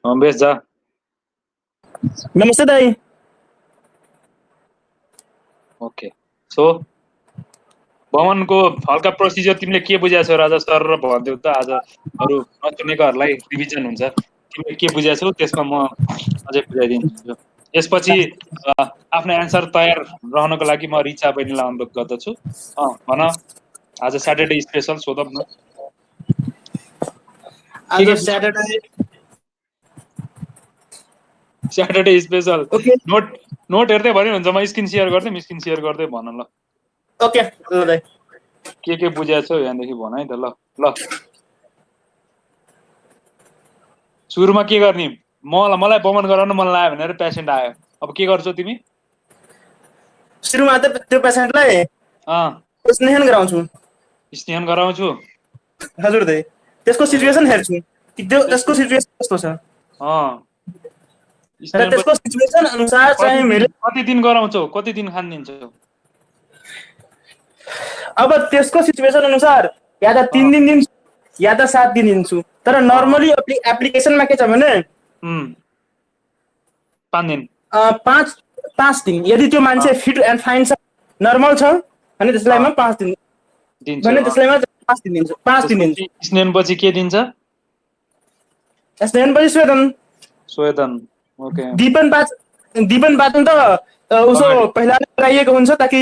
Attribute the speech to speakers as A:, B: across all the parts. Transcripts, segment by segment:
A: Base जा।
B: नमस्ते दाई।
A: ओके सो भवनको हल्का प्रोसिजर तिमीले के बुझाएको छौ राजा सर र भनिदेऊ त आज अरू नसुनेकोहरूलाई रिभिजन हुन्छ। तिमीले के बुझाएको छौ त्यसमा म अझै बुझाइदिन्छु। यसपछि आफ्नो एन्सर तयार रहनको लागि म रिचा बहिनीलाई अनुरोध गर्दछु। भन आज स्याटरडे स्पेसल सोधौँ न
B: आज
A: के स्याटरडे स्पेसल
B: ओके
A: नोट हेर्दै भन्यो हुन्छ। म स्क्रिन सेयर गर्दै भन ल
B: ओके ल दाई
A: के बुझाएको छौ यहाँदेखि भन है त ल ल सुरुमा के गर्ने मलाई बमन गराउन मन लाग्यो भनेर पेसेन्ट आयो अब के गर्छौ तिमी
B: सुरुमा त त्यो पेसेन्टलाई स्नेहन गराउँछु
A: स्नेहन गराउँछु
B: हजुर दाई त्यसको सिचुएसन हेर्छु कि त्यसको सिचुएसन कस्तो छ र त्यसको सिचुएसन अनुसार चाहिँ मैले
A: कति दिन गराउँछौ कति दिन खान दिन्छौ
B: अब त्यसको सिचुएसन अनुसार या त 3 दिन दिन्छु या त 7 दिन दिन्छु तर नर्मली एप्लिकेसनमा के छ भने
A: 5 दिन
B: 5 दिन यदि त्यो मान्छे फिट एन्ड फाइन छ नर्मल छ भने त्यसलाई म 5 दिन दिन्छु भने त्यसलाई म 5 दिन दिन्छु 5 दिन दिन्छु
A: स्नेहन पछि के दिन्छ
B: स्नेहन पछि स्वेदन
A: ओके
B: दीपन पाचन त उसो पहिला नै गराइएको हुन्छ ताकि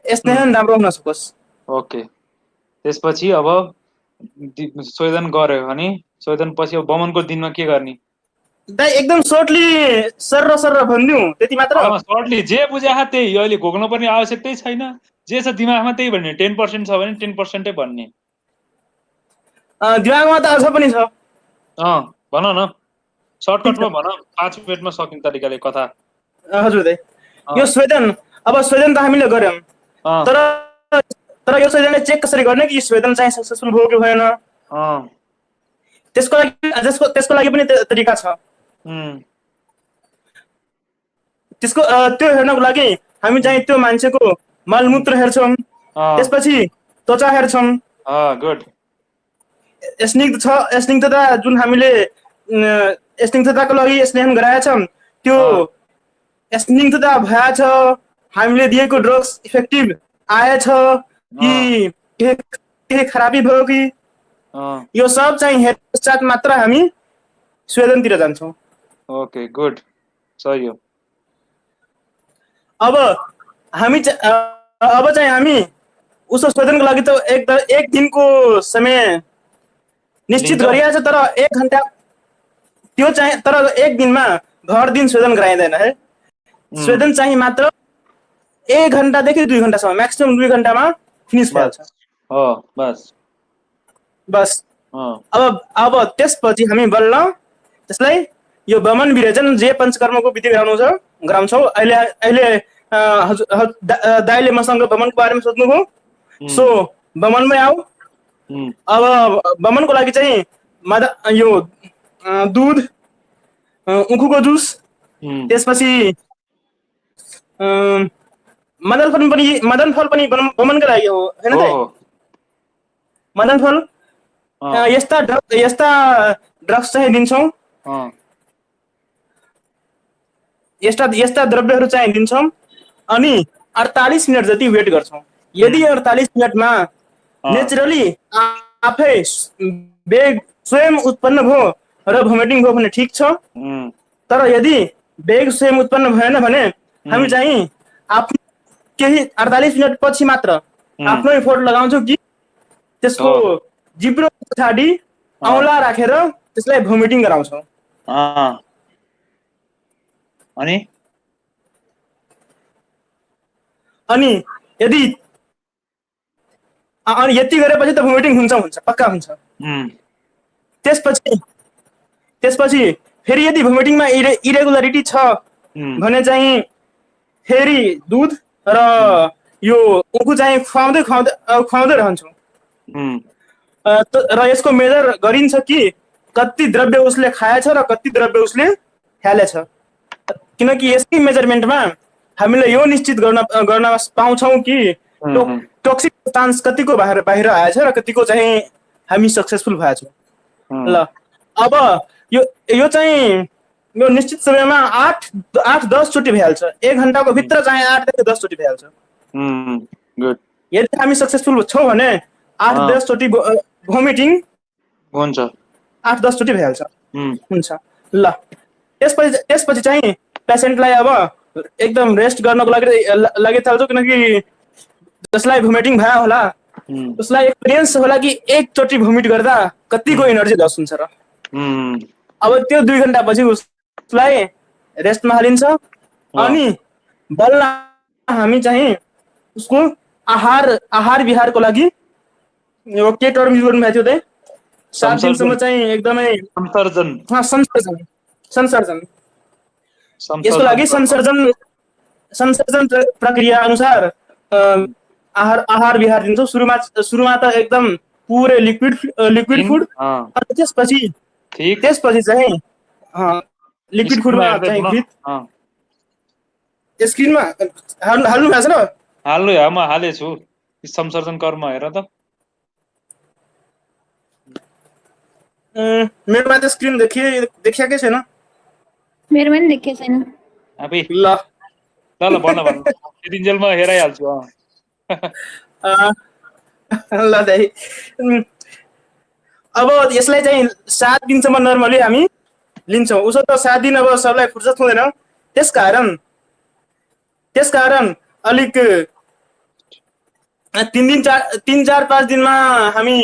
B: स्नेहन राम्रो हुन सकोस्
A: ओके त्यसपछि अब स्वेदन गर्यो भने स्वेदन पछि अब बमनको दिनमा के गर्ने
B: दाइ एकदम सर्टली सर भन्दिउ त्यति मात्र
A: सर्टली जे बुझाए त्यही अहिले घोक्न पनि आवश्यकतै छैन जे छ दिमागमा त्यही भन्ने 10% छ भने 10%ै भन्ने
B: दिमागमा त अझ पनि छ
A: भन न सर्टकटमा भन 5 मिनेटमा सकिने तरिकाले कथा
B: हजुर दाइ यो स्वेदन त हामीले गर्यौं तर यो स्वेदनले चेक कसरी गर्ने कि स्वेदन चाहिँ सक्सेसफुल भयो कि भएन त्यसको लागि पनि तरिका छ त्यसको त्यो हेर्नको लागि हामी चाहिँ त्यो मान्छेको मलमूत्र हेर्छौं त्यसपछि त्वचा हेर्छौं
A: गुड
B: स्निग्धता जुन हामीले स्निग्धताको लागि स्नेहन गराएछौं त्यो स्निग्धता भएछ हामीले दिएको ड्रग्स इफेक्टिभ आएछ कि के खराबी भयो कि यो सब चाहिँ हेर् पश्चात मात्र हामी स्वेदनतिर जान्छौं
A: ओके गुड सही हो
B: अब हामी उसको स्वेदनको लागि त एक दिनको समय निश्चित गरिएको छ तर 1 घण्टा त्यो चाहिँ तर एक दिनमा भर दिन स्वेदन गराइदैन है स्वेदन चाहिँ मात्र 1 घण्टादेखि 2 घण्टासम्म म्याक्सिमम 2 घण्टामा फिनिश भइहाल्छ बस अब त्यसपछि हामी बल्ल त्यसलाई यो बमन विरेचन जे पञ्चकर्मको विधि गराउँछौ अहिले दाइले मसँग बमनको बारेमा सोध्नुभयो सो बमनमै आऊ अब बमनको लागि चाहिँ यो दूध उखुको जुस त्यसपछि मदन फल पनि बमनकै लागि हो हैन त मदन फल यस्ता ड्रग्स चाहिँ दिन्छौं यस्ता द्रव्यहरू चाहिँ दिन्छौं अनि 48 मिनेट जति वेट गर्छौं यदि 48 मिनेटमा नेचुरली आफै बेग स्वयं उत्पन्न भयो र भोमिटिङ भयो भने ठीक छ तर यदि बेग स्वयं उत्पन्न भएन भने हामी चाहिँ केही 48 मिनेट पछि मात्र आफ्नो एफोर्ट लगाउँछौं कि त्यसको जिब्रो पछाडि औँला राखेर त्यसलाई भोमिटिङ गराउँछौं अनि यदि यति गरेपछि त भोमिटिङ हुन्छ पक्का हुन्छ त्यसपछि फेरि यदि भोमिटिङमा इरेगुलरिटी छ भने चाहिँ फेरि दूध र यो उखु चाहिँ खुवाउँदै रहन्छौं र यसको मेजर गरिन्छ कि कति द्रव्य उसले खाएछ र कति द्रव्य उसले फ्यालेछ किनकि यसकै मेजरमेन्टमा हामीले यो निश्चित गर्न पाउँछौं कि टोक्सिक सब्स्टान्स कतिको बाहिर आएछ र कतिको चाहिँ हामी सक्सेसफुल भएछौं ल अब यो यो चाहिँ यो निश्चित समयमा 8-10 चोटि भइहाल्छ। 1 घन्टाको भित्र चाहिँ 8 देखि 10 चोटि भइहाल्छ।
A: गुड
B: यदि हामी सक्सेसफुल छौँ भने 8-10 चोटि भोमिटिङ
A: हुन्छ
B: 8-10 चोटि भइहाल्छ।
A: उम्,
B: हुन्छ ल त्यसपछि चाहिँ पेसेन्टलाई अब एकदम रेस्ट गर्नको लागि थाल्छौँ, किनकि जसलाई भोमिटिङ भयो होला
A: उम्,
B: उसलाई एक्सपिरियन्स होला कि एकचोटि भोमिट गर्दा कतिको एनर्जी लस हुन्छ र।
A: उम्,
B: अब त्यो 2 घन्टापछि उसलाई रेस्टमा हालिन्छ अनि बल्ल हामी चाहिँ उसको आहार विहारको लागि यो के टर्म युज गर्नु भएको थियो त 7 दिनसम्म चाहिँ एकदमै
A: संसर्जन
B: संसर्जन यसको लागि संसर्जन प्रक्रिया अनुसार आहार विहार दिन्छौँ। सुरुमा त एकदम पुरै लिक्विड फुड अनि त्यसपछि चाहिँ लिक्विड फुडमा चाहिँ घृत स्क्रिनमा हाल्नु भएको छ र
A: हाल्नु म हालेछु संसर्जन कर्म हेर त
B: मेरोमा त स्क्रिन देखिएकै छैन।
C: मेरोमा नि देखिएको छैन।
A: अबे
B: ल
A: ल भन्न यतिन्जेल म हेराइहाल्छु।
B: ल दाइ अब यसलाई चाहिँ 7 दिनसम्म नर्मली हामी लिन्छौँ। उसो त 7 दिन अब सबलाई फुर्सद हुँदैन, त्यसकारण अलिक 3-4-5 दिनमा हामी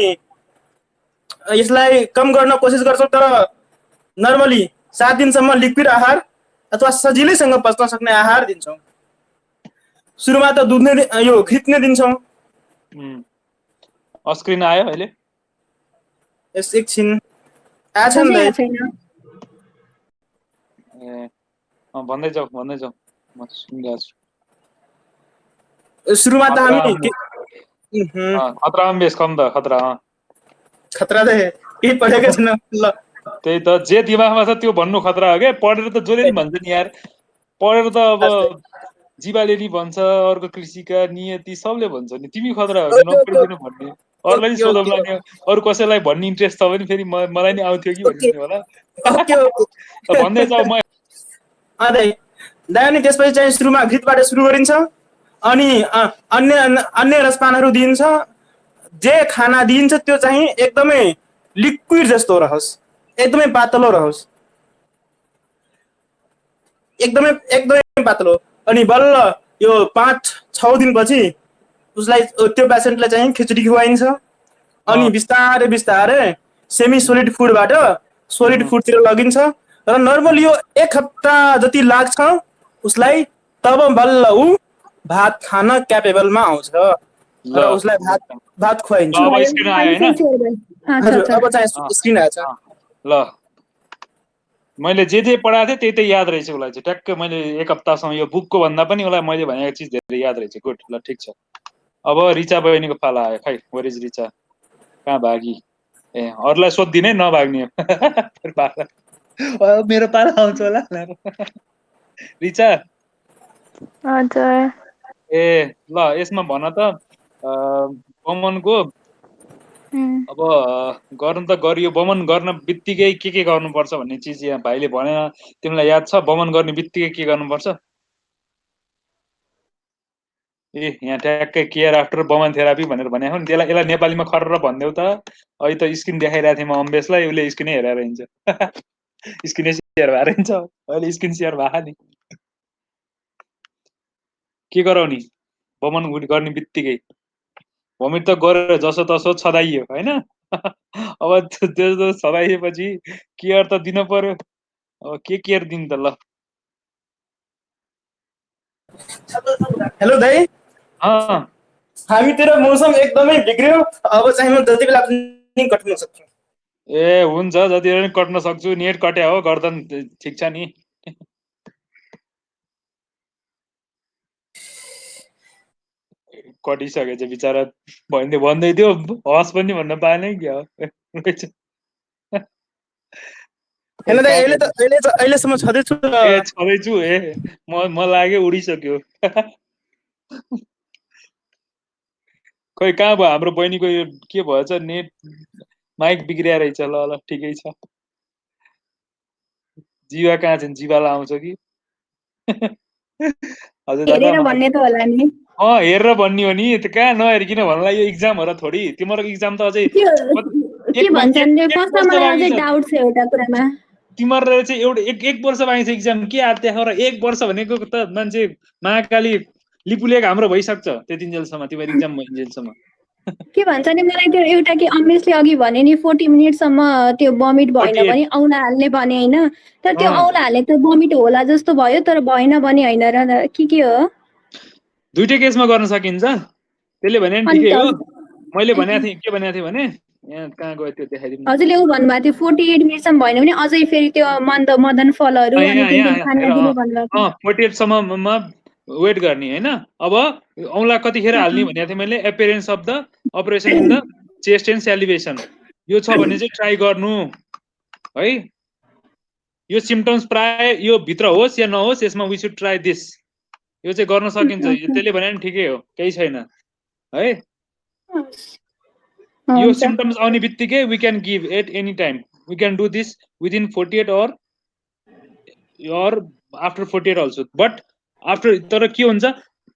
B: यसलाई कम गर्न कोसिस गर्छौँ। तर नर्मली 7 दिनसम्म लिक्विड आहार अथवा सजिलैसँग पच्न सक्ने आहार दिन्छौँ। सुरुमा त यो घृत नै दिन्छौँ।
A: स्क्रिन आयो अहिले
B: यस एकछिन आछ नि दाइ।
A: भन्दै जाऊ म सुनिरहेको छु।
B: सुरुमा त हामी
A: खतरा में बेस कम त खतरा
B: त केही पढेको छैन। ल
A: त्यही त जे दिमागमा छ त्यो भन्नु खतरा हो क्या। पढेर त जसले नि भन्छ नि यार, पढेर त अब जीवाले नि भन्छ, अर्को कृषिका नियति सबले भन्छ नि। तिमी खतरा हो कि नपढिदिनु भन्ने, अरूलाई नि सोधौँला नि, अरू कसैलाई भन्ने इन्ट्रेस्ट छ भने फेरि मलाई नि आउँथ्यो कि भन्ने होला। भन्दै जाऊ म
B: दाइ। त्यसपछि चाहिँ सुरुमा घृतबाट सुरु गरिन्छ अनि अन्य रसपानहरू दिइन्छ। जे खाना दिइन्छ त्यो चाहिँ एकदमै लिक्विड जस्तो रहोस्, एकदमै पातलो रहोस्, एकदमै पातलो। अनि बल्ल यो 5-6 दिनपछि उसलाई त्यो पेसेन्टलाई चाहिँ खिचडी खुवाइन्छ अनि बिस्तारै सेमी सोलिड फुडबाट सोलिड फुडतिर लगिन्छ। र नर्मली यो 1 हप्ता जति लाग्छ उसलाई, तब बल्ल ऊ भात खान क्यापेबलमा आउँछ र उसलाई भात खुवाइन्छ।
A: अब स्क्रिन आयो हैन?
B: हजुर अब चाहिँ स्क्रिन आएछ।
A: ल मैले जे पढाएको थिएँ त्यही याद रहेछ उसलाई चाहिँ ट्याक्कै। मैले 1 हप्तासम्म यो बुकको भन्दा पनि उसलाई मैले भनेको चिज धेरै याद रहेछ। गुड, ल ठिक छ। अब रिचा बहिनीको पाला आयो। खै वेयर इज रिचा, कहाँ भागी? ए अरूलाई सोधिदिने नभाग्ने। मेरो पाला आउँछ होला रिचा।
C: हजुर
A: ए ल यसमा भन त वमनको अब गर्नु त गरियो। वमन गर्न बित्तिकै के गर्नुपर्छ भन्ने चिज यहाँ भाइले भनेन, तिमीलाई याद छ? वमन गर्ने बित्तिकै के गर्नुपर्छ? ए यहाँ ट्याक्कै केयर आफ्टर वमन थेरापी भनेर भनेको नि, यसलाई नेपालीमा खर्र भनिदेऊ त। अहिले त स्क्रिन देखाइरहेको थिएँ म अम्बेशलाई, उसले स्क्रिनै हेरेर हिँड्छ। स्क्रिनै सेयर भएर हिँड्छ। अहिले स्क्रिन सेयर भएको नि के गराउने? वमन गर्ने बित्तिकै भमिट त गरेर जसो तसो छदाइयो होइन। अब त्यो छदाइएपछि केयर त दिनु पर्यो। अब के केयर दिनु त? ल
B: हेलो दाइ, हामीतिर मौसम एकदमै बिग्रियो। अब चाहिँ म जति बेला पनि कट्न सक्छु।
A: ए हुन्छ, जति बेला पनि कट्न सक्छु। नेट कट्या हो, गर्दा ठिक छ नि। कटिसकेछ बिचरा। भन्दै थियो हस् पनि भन्न पाएन क्या हो।
B: हैन दाइ, अहिलेसम्म छँदैछु।
A: ए छँदैछु म लाग्यो उडिसक्यो। खै कहाँ भयो हाम्रो बहिनीको? यो के भएछ? नेट माइक बिग्रिया रहेछ। ल ठिकै छ। जीवा कहाँ छन् जीवालाई आउँछ कि हजुर दादा
C: हेरेर भन्ने त होला नि
A: हेरेर भन्ने हो नि त कहाँ नहेरिकन भन्नुलाई यो एक्जाम हो र थोडी तिम्रो एक्जाम त अझै
C: त्यो के भन्छन् रे
A: एक
C: फर्स्टमा
A: वर्ष
C: मलाई
A: बाँकी
C: अझै
A: छ
C: डाउट छ एउटा कुरामा
A: तिमीहरूले चाहिँ एउटा एक वर्ष बाँकी छ एक्जाम के आर देखाउ र एक वर्ष भनेको त मान्छे महाकाली लिपुलेक हाम्रो भइसक्छ त्यतिन्जेलसम्म तिम्रो एक्जाम भइन्जेलसम्म
C: के भन्छ नि मलाई त्यो एउटा कि अमेशले अघि भने नि 40 मिनेटसम्म त्यो बमिट भएन
A: 48
C: भने औला हाल्ने भने होइन तर त्यो
A: अँ,
C: औला हाले त बमिट होला जस्तो भयो तर भएन भने होइन र के हो
A: दुइटै केसमा गर्न सकिन्छ त्यसले भने नि
C: अनि
A: ठिकै
C: त
A: हो मैले भनेको थिएँ के भनेको थिएँ भने यहाँ कहाँ गयो त्यो देखाइदिनु
C: हजुरले ऊ भन्नुभएको थियो 48 मिनेटसम्म भएन भने अझै फेरि त्यो मदन फलहरू अनि
A: यहाँ
C: तिन
A: यहाँ
C: दिन खाना
A: हेर
C: दिने भन्नुभएको
A: 48 सम्ममा वेट गर्ने होइन अब औँला कतिखेर हाल्ने भनेको थिएँ मैले appearance of the operation in the chest and salivation यो छ भने चाहिँ ट्राई गर्नु है यो सिम्टम्स प्राय यो भित्र होस् या नहोस् यसमा वी सुड ट्राई दिस यो चाहिँ गर्न सकिन्छ त्यसले भने नि ठिकै हो केही छैन है यो
C: हुन्छ
A: सिम्टम्स आउने बित्तिकै we can give at any time we can do this within 48 or after 48 also but after तर के हुन्छ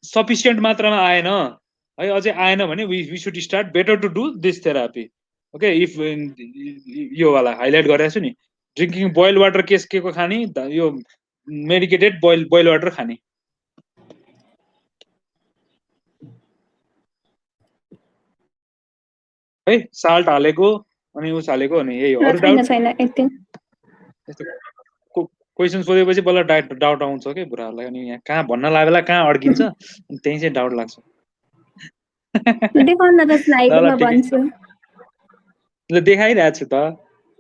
A: सफिसियन्ट मात्रामा आएन है अझै आएन भने we should start better to do this therapy okay if यो वाला हाइलाइट गरेको छु नि ड्रिङ्किङ बोइल वाटर के को खाने यो मेडिकेटेड बोइल वाटर खाने है साल्ट हालेको अनि उस हालेको अनि यही हो अरू
C: छैन
A: डाउट
C: छैन एकदम
A: क्वेसन सोधेपछि बल्ल डाउट आउँछ कि बुढाहरूलाई अनि यहाँ कहाँ भन्न लाग्यो बेला कहाँ अड्किन्छ अनि त्यही चाहिँ डाउट लाग्छ
C: देखाउन त स्लाइड
A: ल
C: म
A: ठिकै
C: भन्छु
A: ल देखाइरहेको छु त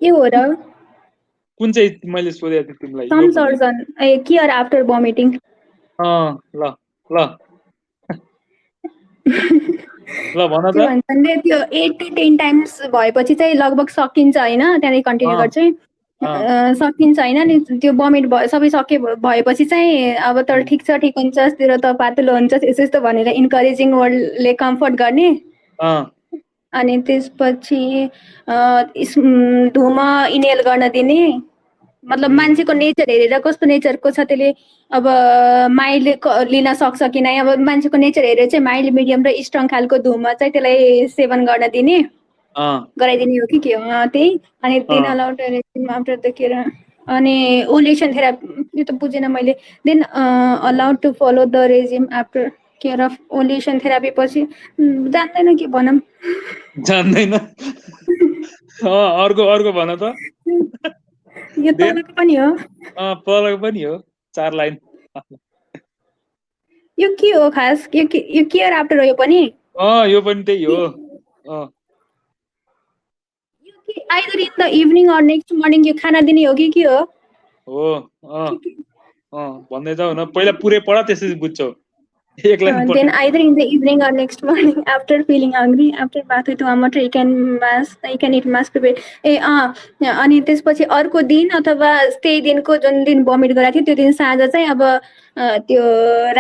C: के हो र
A: कुन चाहिँ मैले सोधेको थिएँ तिमीलाई यो
C: some surgeon care after vomiting
A: ल ल ल भन
C: के
A: त
C: भन्छन् रे त्यो 8 to 10 टाइम्स भएपछि चाहिँ लगभग सकिन्छ होइन त्यहाँदेखि कन्टिन्यू गर्छ सकिन्छ होइन नि त्यो बमिट सबै सके भएपछि चाहिँ अब तर ठिक छ ठिक हुन्छ तेरो त पातलो हुन्छ यस्तो यस्तो भनेर इन्करेजिङ वर्डले कम्फर्ट गर्ने अनि त्यसपछि धुमा इनेल गर्न दिने मतलब मान्छेको नेचर हेरेर कस्तो नेचरको छ त्यसले अब माइल्ड लिन सक्छ कि नै अब मान्छेको नेचर हेरेर चाहिँ माइल्ड मिडियम र स्ट्रङ खालको धुमा चाहिँ त्यसलाई सेवन गर्न दिने गराइदिने हो कि के हो त्यही अनि दिन अलाउड आफ्टर द केयर अनि ओलेसन थेरापी यो त बुझेन मैले then allowed to follow the regime after care of oleation therapy पछि जान्दैन के भनौँ
A: जान्दैन अर्को अर्को भन त
C: यो तलको पनि हो
A: तलको पनि हो 4 लाइन
C: यो के हो खास यो केयर आफ्टर हो यो पनि
A: यो पनि त्यही हो
C: either in the evening or next morning यो खाना दिने हो कि के हो
A: भन्दै जाऊ न पहिला पुरै पढ त्यसपछि बुझ्छौ एक line
C: then either in the evening or next morning after feeling hungry after bath with warm water you can eat mass prepare अनि त्यसपछि अर्को दिन अथवा त्यही दिनको जुन दिन भमिट गराएको थियो त्यो दिन साँझ चाहिँ अब त्यो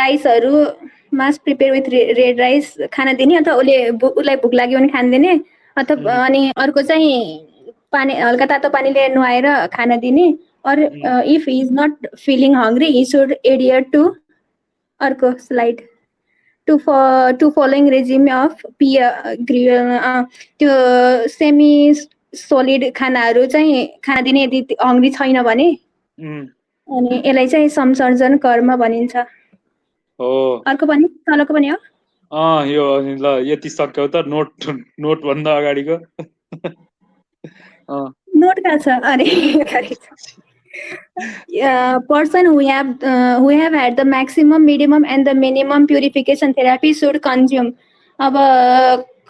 C: राइसहरू मास प्रिपेयर विथ रेड राइस खाना दिने अथवा उसलाई भोक लाग्यो भने खान दिने अथवा अनि अर्को चाहिँ पानी हल्का तातो पानीले नुहाएर खाना दिने or if he is not feeling hungry he should adhere to अर्को slide to following regime of त्यो सेमी सोलिड खानाहरू चाहिँ खाना दिने यदि हङ्ग्री छैन भने अनि यसलाई चाहिँ संसर्जन कर्म भनिन्छ अर्को पनि तलको पनि हो
A: यो ल यति सक्यौ त नोट भन्दा अगाडिको
C: नोट कहाँ छ अरे person who have had the maximum, minimum and the minimum purification therapy should consume. अब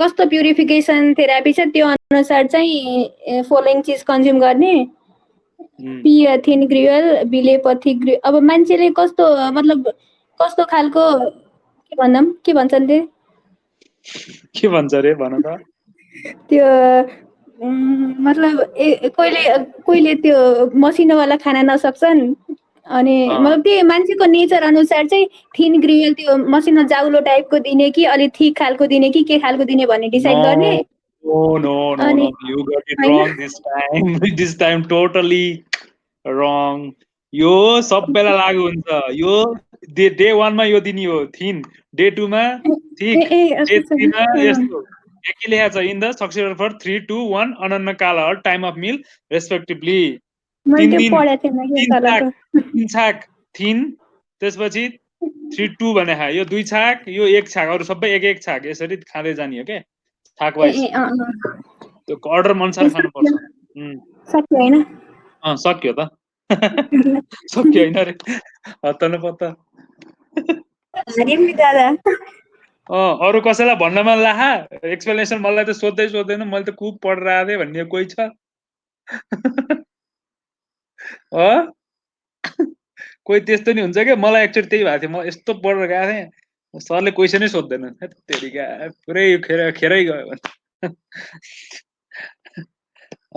C: कस्तो प्युरिफिकेसन थेरापी छ त्यो अनुसार चाहिँ फलोइङ चिज कन्ज्युम गर्ने पियाथिन ग्रियल बिलेपथी ग्रियल अब मान्छेले कस्तो मतलब कस्तो खालको के भन्छन् रे
A: के भन्छ रे भन त
C: त्यो मतलब कोहीले त्यो मसिनोवाला खाना नसक्छन् अनि मतलब त्यो मान्छेको नेचर अनुसार चाहिँ थिन ग्रियल त्यो मसिनो जाउलो टाइपको दिने कि अलि थिक खालको दिने कि के खालको दिने भन्ने डिसाइड गर्ने
A: No, you got it wrong this time. This time totally wrong. यो सब बेला लागु हुन्छ यो डे 1 मा यो दिने हो थिन डे 2 मा ठीक डे 3 मा यस्तो एकै लेखा छ इन द सक्सेसर फर 3 2 1 अनन्न काल टाइम अफ मिल रेस्पेक्टिभली
C: मैले
A: 3
C: त्यो
A: दिन
C: पढेको थिएँ कि
A: 3
C: तल
A: छाक
C: त
A: 3 छाक थिन त्यसपछि 3 2 भने यो 2 छाक यो 1 छाक अरु सबै एक एक छाक यसरी खाँदै जाने हो के छाक वाइज त्यो अर्डर अनुसार खानु पर्छ
C: सक्यो होइन
A: सक्यो त सक्यो हैन रे हत्ता न पत्ता
C: नि दादा
A: अरु कसैलाई भन्न मन लाहा एक्सप्लेनेसन मलाई त सोध्दैन मैले त खुब पढेर आए भन्ने कोही छ कोही त्यस्तो नि हुन्छ के मलाई एक्चुअली त्यही भएको थियो म यस्तो पढेर गएको थिएँ सरले क्वेसनै सोध्दैन तेरिका पुरै खेरै गयो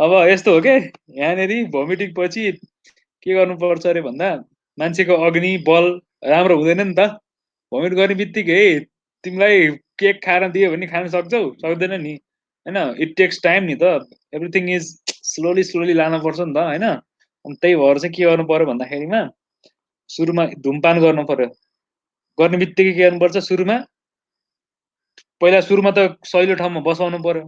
A: अब यस्तो हो के यहाँनेरि भोमिटिङ पछि के गर्नुपर्छ अरे भन्दा मान्छेको अग्नि बल राम्रो हुँदैन नि त भोमिट गर्ने बित्तिकै तिमीलाई केक खाएर दियो भने खान सक्छौ सक्दैन नि हैन इट टेक्स टाइम नि त एभ्रिथिङ इज स्लोली लानु पर्छ नि त हैन अनि त्यही भएर चाहिँ के गर्नु पर्यो भन्दाखेरिमा सुरुमा धुमपान गर्नु पर्यो गर्ने बित्तिकै के गर्नुपर्छ सुरुमा त सहिलो ठाउँमा बसाउनु पर्यो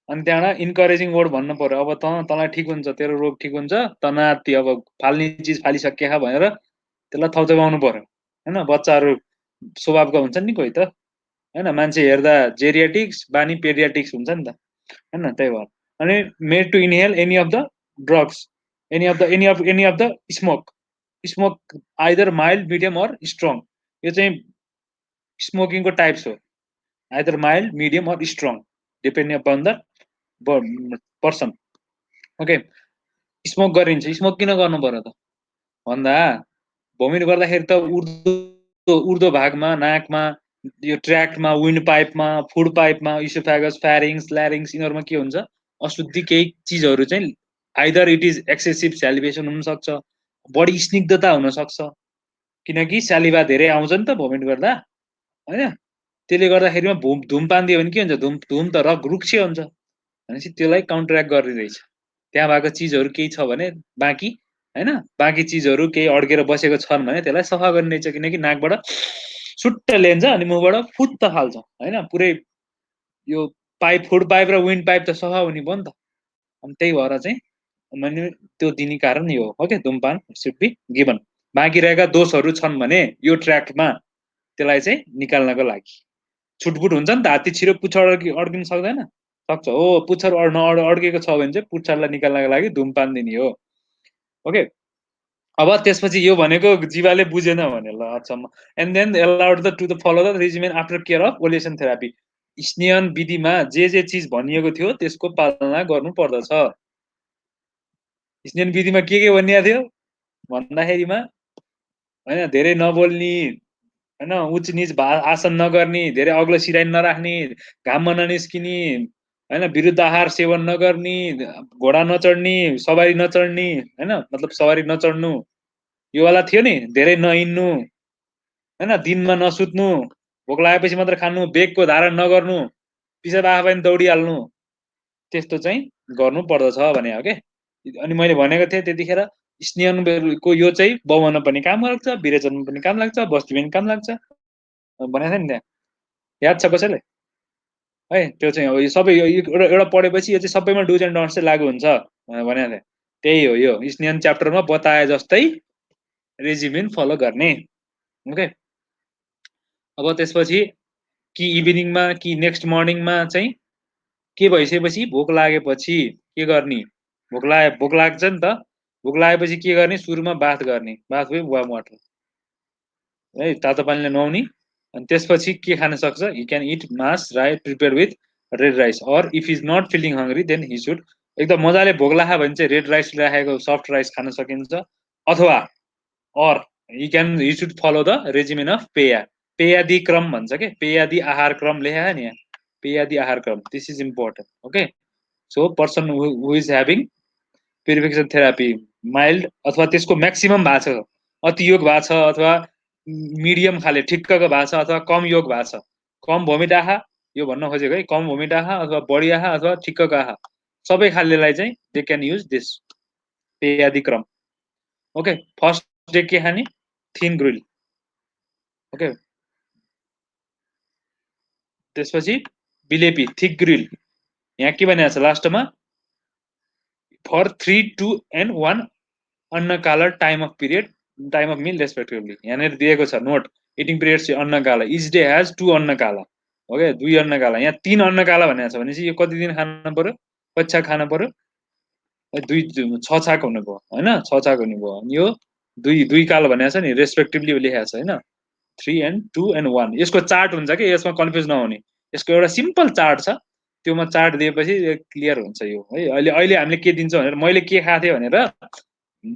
A: अनि त्यहाँबाट इन्करेजिङ वर्ड भन्नु पर्यो अब तँलाई ठिक हुन्छ तेरो रोग ठिक हुन्छ तनाति अब फाल्ने चिज फालिसक्या भनेर त्यसलाई थौचबाउनु पर्यो हैन बच्चाहरू स्वभावका हुन्छन् नि कोही त हैन मान्छे हेर्दा जेरियाटिक्स बानी पेरियाटिक्स हुन्छ नि त हैन त्यही भएर अनि made to inhale any of the drugs any of the smoke either mild medium or strong यो चाहिँ स्मोकिङको टाइप्स हो either mild medium or strong depending upon the person okay smoke गरिन्छ स्मोक किन गर्नु पर्यो त भन्दा भोमिट गर्दाखेरि त उर्दो भागमा नाकमा यो ट्र्याकमा विन्ड पाइपमा फुड पाइपमा इसोफेगस फ्यारिङ्स ल्यारिङ्स यिनीहरूमा के हुन्छ अशुद्धि केही चिजहरू चाहिँ आइदर इट इज एक्सेसिभ सेलिभेसन हुनसक्छ बढी स्निग्धता हुनसक्छ किनकि स्यालिभा धेरै आउँछ नि त भोमिट गर्दा होइन त्यसले गर्दाखेरिमा धुमपान दियो भने के हुन्छ धुम त रुक्ष हुन्छ भनेपछि त्यसलाई काउन्टरएक्ट गरिरहेछ त्यहाँ भएको चिजहरू केही छ भने बाँकी हैन बाँकी चिजहरू केही अड्केर बसेको छन् भने त्यसलाई सफा गरिरहेछ किनकि नाकबाट सुट्ट लेन्छ अनि मुखबाट फुत्त फाल्छ हैन पुरै यो पाइप फुड पाइप र विन्ड पाइप त सफा हुने भयो नि त अनि त्यही भएर चाहिँ मैले त्यो दिने कारण यो हो के धुमपान सुड बी गिभन बाँकी रहेका दोषहरू छन् भने यो ट्र्याकमा त्यसलाई चाहिँ निकाल्नको लागि छुटपुट हुन्छ नि त हात्ती छिरो पुच्छर अड्किन सक्दैन सक्छ हो पुच्छर अड्केको छ भने चाहिँ पुच्छरलाई निकाल्नको लागि धुमपान दिने हो ओके अब त्यसपछि यो भनेको जीवाले बुझेन भने ल अचम्म and then allowed the to the follow the regimen after care of oleation therapy स्नेहन विधिमा जे चिज भनिएको थियो त्यसको पालना गर्नु पर्दछ स्नेहन विधिमा के भनिएको थियो भन्दाखेरिमा हैन धेरै नबोल्ने हैन उच्च निच आसन नगर्ने धेरै अग्लो सिराइन नराख्ने घाममा ननिस्किने हैन विरुद्ध आहार सेवन नगर्ने घोडा नचढ्ने सवारी नचढ्ने हैन मतलब सवारी नचढ्नु यो वाला थियो नि धेरै नहिन्नु हैन दिनमा नसुत्नु भोक लागेपछि मात्र खानु बेगको धारण नगर्नु पिसाब आए पनि दौडिहाल्नु त्यस्तो चाहिँ गर्नु पर्दछ भने हो के अनि मैले भनेको थिएँ त्यतिखेर स्नेहनको यो चाहिँ बहुमनमा पनि काम लाग्छ विरेचनमा पनि काम लाग्छ बस्तीमा पनि काम लाग्छ भनेको थिएँ नि त्यहाँ याद छ कसैले है त्यो चाहिँ अब यो सबै एउटा पढेपछि यो चाहिँ सबैमा डुज एन्ड डन्ट्स चाहिँ लागु हुन्छ भनेको थिएँ त्यही हो यो स्नेहन च्याप्टरमा बताए जस्तै रेजिमेन फलो गर्ने ओके अब त्यसपछि कि इभिनिङमा कि नेक्स्ट मर्निङमा चाहिँ के भइसकेपछि भोक लागेपछि के गर्ने भोक लाग्छ नि त भोक लागेपछि के गर्ने सुरुमा बाथ गर्ने बाथ वे वार्म वाटर है तातो पानीले नुहाउने अनि त्यसपछि के खान सक्छ he can eat mash rice prepare with red rice or if is not feeling hungry then he should एकदम मजाले भोक लाग्यो भने चाहिँ रेड राइस राखेको सफ्ट राइस खान सकिन्छ अथवा or he should follow the regimen of पेयादी क्रम भन्छ के पेयादी आहार क्रम लेखा नि यहाँ पेयादी आहार क्रम this is important okay so person who is having purification therapy mild अथवा त्यसको म्याक्सिमम भएको छ अति योग भएको छ अथवा मिडियम खाले ठिक्कको भएको छ अथवा कम योग भएको छ कम भोमिट आहा यो भन्न खोजेको है कम भोमिट आहा अथवा बढी आहा अथवा ठिक्कको आहा सबै खालेलाई चाहिँ दे क्यान युज दिस पेयादी क्रम ओके फर्स्ट डे के खाने थिन ग्रिल ओके त्यसपछि बिलेपी थिक ग्रिल यहाँ के भनेको छ लास्टमा फर 3, 2 and 1 अन्नकाला टाइम अफ मिल रेस्पेक्टिभली यहाँनिर दिएको छ नोट इटिङ पिरियड चाहिँ अन्नकाला इच डे हेज 2 अन्नकाला ओके 2 अन्नकाला यहाँ 3 अन्नकाला भनेको छ भनेपछि यो कति दिन खानु पर्यो कति छाक खानु पर्यो 6 छाक हुनु भयो होइन 6 छाक हुनु भयो अनि यो दुई काल भनेको छ नि रेस्पेक्टिभली लेखेको छ होइन 3 and 2 and 1 यसको चार्ट हुन्छ कि यसमा कन्फ्युज नहुने यसको एउटा सिम्पल चार्ट छ त्योमा चार्ट दिएपछि क्लियर हुन्छ यो है अहिले अहिले हामीले के दिन्छौँ भनेर मैले के खाएको थिएँ भनेर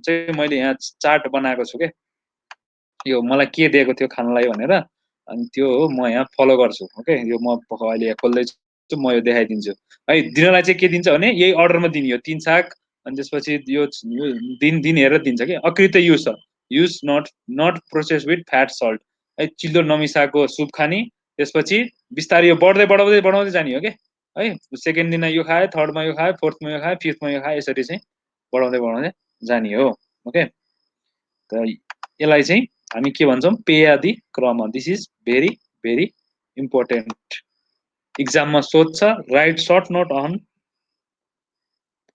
A: चाहिँ मैले यहाँ चार्ट बनाएको छु के यो मलाई के दिएको थियो खानलाई भनेर अनि त्यो हो म यहाँ फलो गर्छु ओके यो म अहिले यहाँ खोल्दैछु म यो देखाइदिन्छु है दिनलाई चाहिँ के दिन्छ भने यही अर्डरमा दिने यो 3 छाक अनि त्यसपछि यो दिन दिन हेरेर दिन्छ कि अकृत युज छ use not process with fat salt है चिल्लो नमिसाएको सुप खाने त्यसपछि बिस्तारै यो बढाउँदै जाने हो कि है सेकेन्ड दिनमा यो खायो थर्डमा यो खायो फोर्थमा यो खायो फिफ्थमा यो खायो यसरी चाहिँ बढाउँदै जाने हो ओके त यसलाई चाहिँ हामी के भन्छौँ पेयादि क्रम this is very very important इक्जाममा सोध्छ राइट सर्ट नोट अन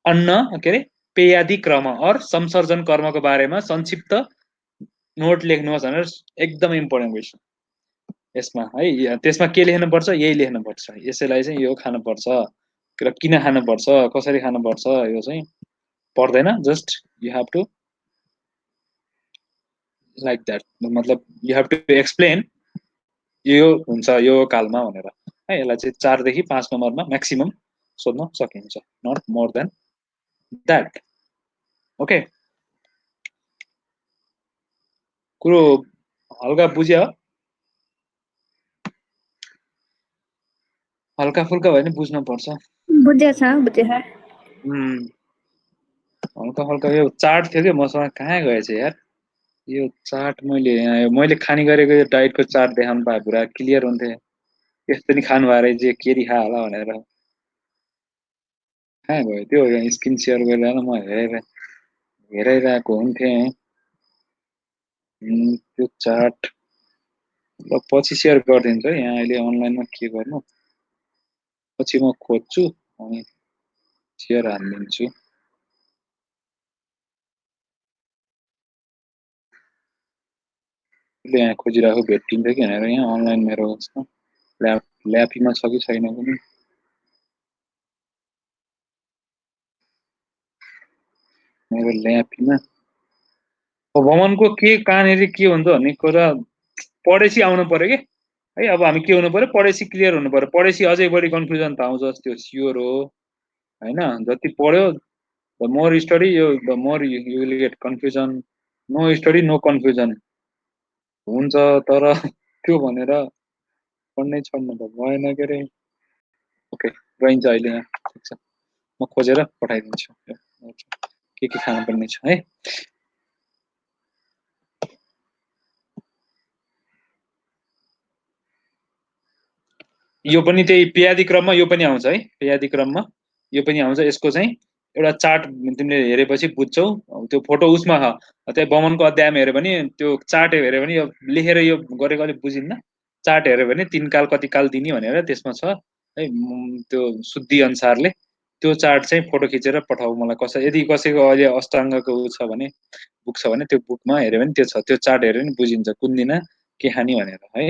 A: अन्न के अरे पेयादि क्रम अर संसर्जन कर्मको बारेमा संक्षिप्त नोट लेख्नुहोस् भनेर एकदम इम्पोर्टेन्ट क्वेसन यसमा है त्यसमा के लेख्नुपर्छ यही लेख्नुपर्छ यसैलाई चाहिँ यो खानुपर्छ र किन खानुपर्छ कसरी खानुपर्छ यो चाहिँ पर्दैन just you have to like that मतलब यु हेभ टु एक्सप्लेन यो हुन्छ यो कालमा भनेर है यसलाई चाहिँ 4 देखि 5 नम्बरमा म्याक्सिमम सोध्न सकिन्छ not more than that okay कुरो हल्का बुझ्यो हल्का फुल्का भयो भने बुझ्नु पर्छ
C: बुझेछ
A: हल्का हल्का यो चार्ट थियो कि मसँग कहाँ गएछ यार यो चार्ट मैले खाने गरेको यो डाइटको चार्ट देखाउनु पाए पुरा क्लियर हुन्थे यस्तो नि खानु भएर चाहिँ के खा होला भनेर कहाँ गयो त्यो स्क्रिन सेयर गरेर म हेराइरहेको हुन्थेँ त्यो चार्ट ल पछि सेयर गरिदिन्छु है यहाँ अहिले अनलाइनमा के गर्नु पछि म खोज्छु अनि सेयर हालिदिन्छु यहाँ खोजिरहेको भेटिन्छ कि भनेर यहाँ अनलाइन मेरो ल्यापीमा छ कि छैन पनि मेरो ल्यापीमा भ्रमणको के कहाँनिर के हुन्छ भन्ने कुरा पढेपछि आउनु पर्यो कि है अब हामी के हुनु पर्यो पढेपछि क्लियर हुनु पर्यो पढेपछि अझै बढी कन्फ्युजन त आउँछ त्यो स्योर हो होइन जति पढ्यो the more study the more you will get confusion no study no confusion हुन्छ तर त्यो भनेर पढ्नै छोड्नु त भएन के अरे ओके गइन्छ अहिले यहाँ ठिक छ म खोजेर पठाइदिन्छु के खानुपर्ने छ है यो पनि त्यही पेयादी क्रममा यो पनि आउँछ है पेयादी क्रममा यो पनि आउँछ यसको चाहिँ एउटा चार्ट तिमीले हेरेपछि बुझ्छौ त्यो फोटो उसमा छ त्यहाँ बमनको अध्यायमा हेऱ्यो भने त्यो चार्ट हेऱ्यो भने यो लेखेर यो गरेको अलिक बुझिन्न चार्ट हेऱ्यो भने 3 काल कति काल दिने भनेर त्यसमा छ है त्यो शुद्धि अनुसारले त्यो चार्ट चाहिँ फोटो खिचेर पठाऊ मलाई यदि कसैको अहिले अष्टाङ्गको उ छ भने बुक छ भने त्यो बुकमा हेऱ्यो भने त्यो छ त्यो चार्ट हेऱ्यो भने बुझिन्छ कुन दिन के खाने भनेर है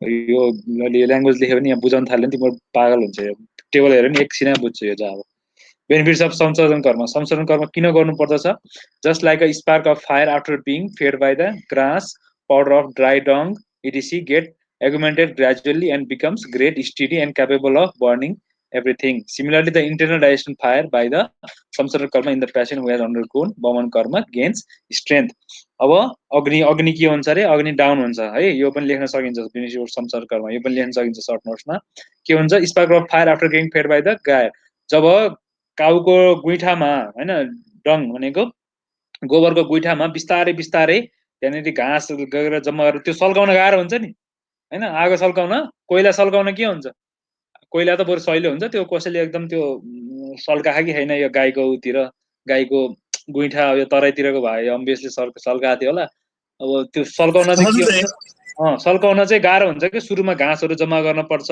A: यो ल्याङ्ग्वेज लेख्यो भने यहाँ बुझाउन थाल्यो भने तिम्रो पागल हुन्छ यो टेबल हेऱ्यो भने एकछिनमा बुझ्छु यो चाहिँ अब बेनिफिट्स अफ संशोधन कर्म किन गर्नुपर्दछ just like a spark of fire after being fed by the grass powder of dry dung it is get augmented gradually and becomes great, steady, and capable of burning everything. Similarly, the internal digestion fire by the samsara karma in the passion who has undergone Vaman karma gains strength. अब अग्नि के हुन्छ अरे अग्नि down हुन्छ है यो पनि लेख्न सकिन्छ बेनिफिट संसार कर्म यो पनि लेख्न सकिन्छ सर्ट नोट्समा के हुन्छ spark of fire after getting fed by the गाय जब काउको गुइठामा हैन डङ भनेको गोबरको गुइठामा बिस्तारै बिस्तारै त्यहाँनिर घाँस गएर जम्मा गरेर त्यो सल्काउन गाह्रो हुन्छ नि हैन आगो सल्काउन कोइला सल्काउन के हुन्छ कोइला त बरु सहिलो हुन्छ त्यो कसैले एकदम त्यो सल्का कि छैन यो गाईको उतिर गाईको गुइठा यो तराईतिरको भाइ अम्बियसली सल्काएको थियो होला। अब त्यो सल्काउन चाहिँ के हुन्छ, सल्काउन चाहिँ गाह्रो हुन्छ कि सुरुमा घाँसहरू जम्मा गर्न पर्छ,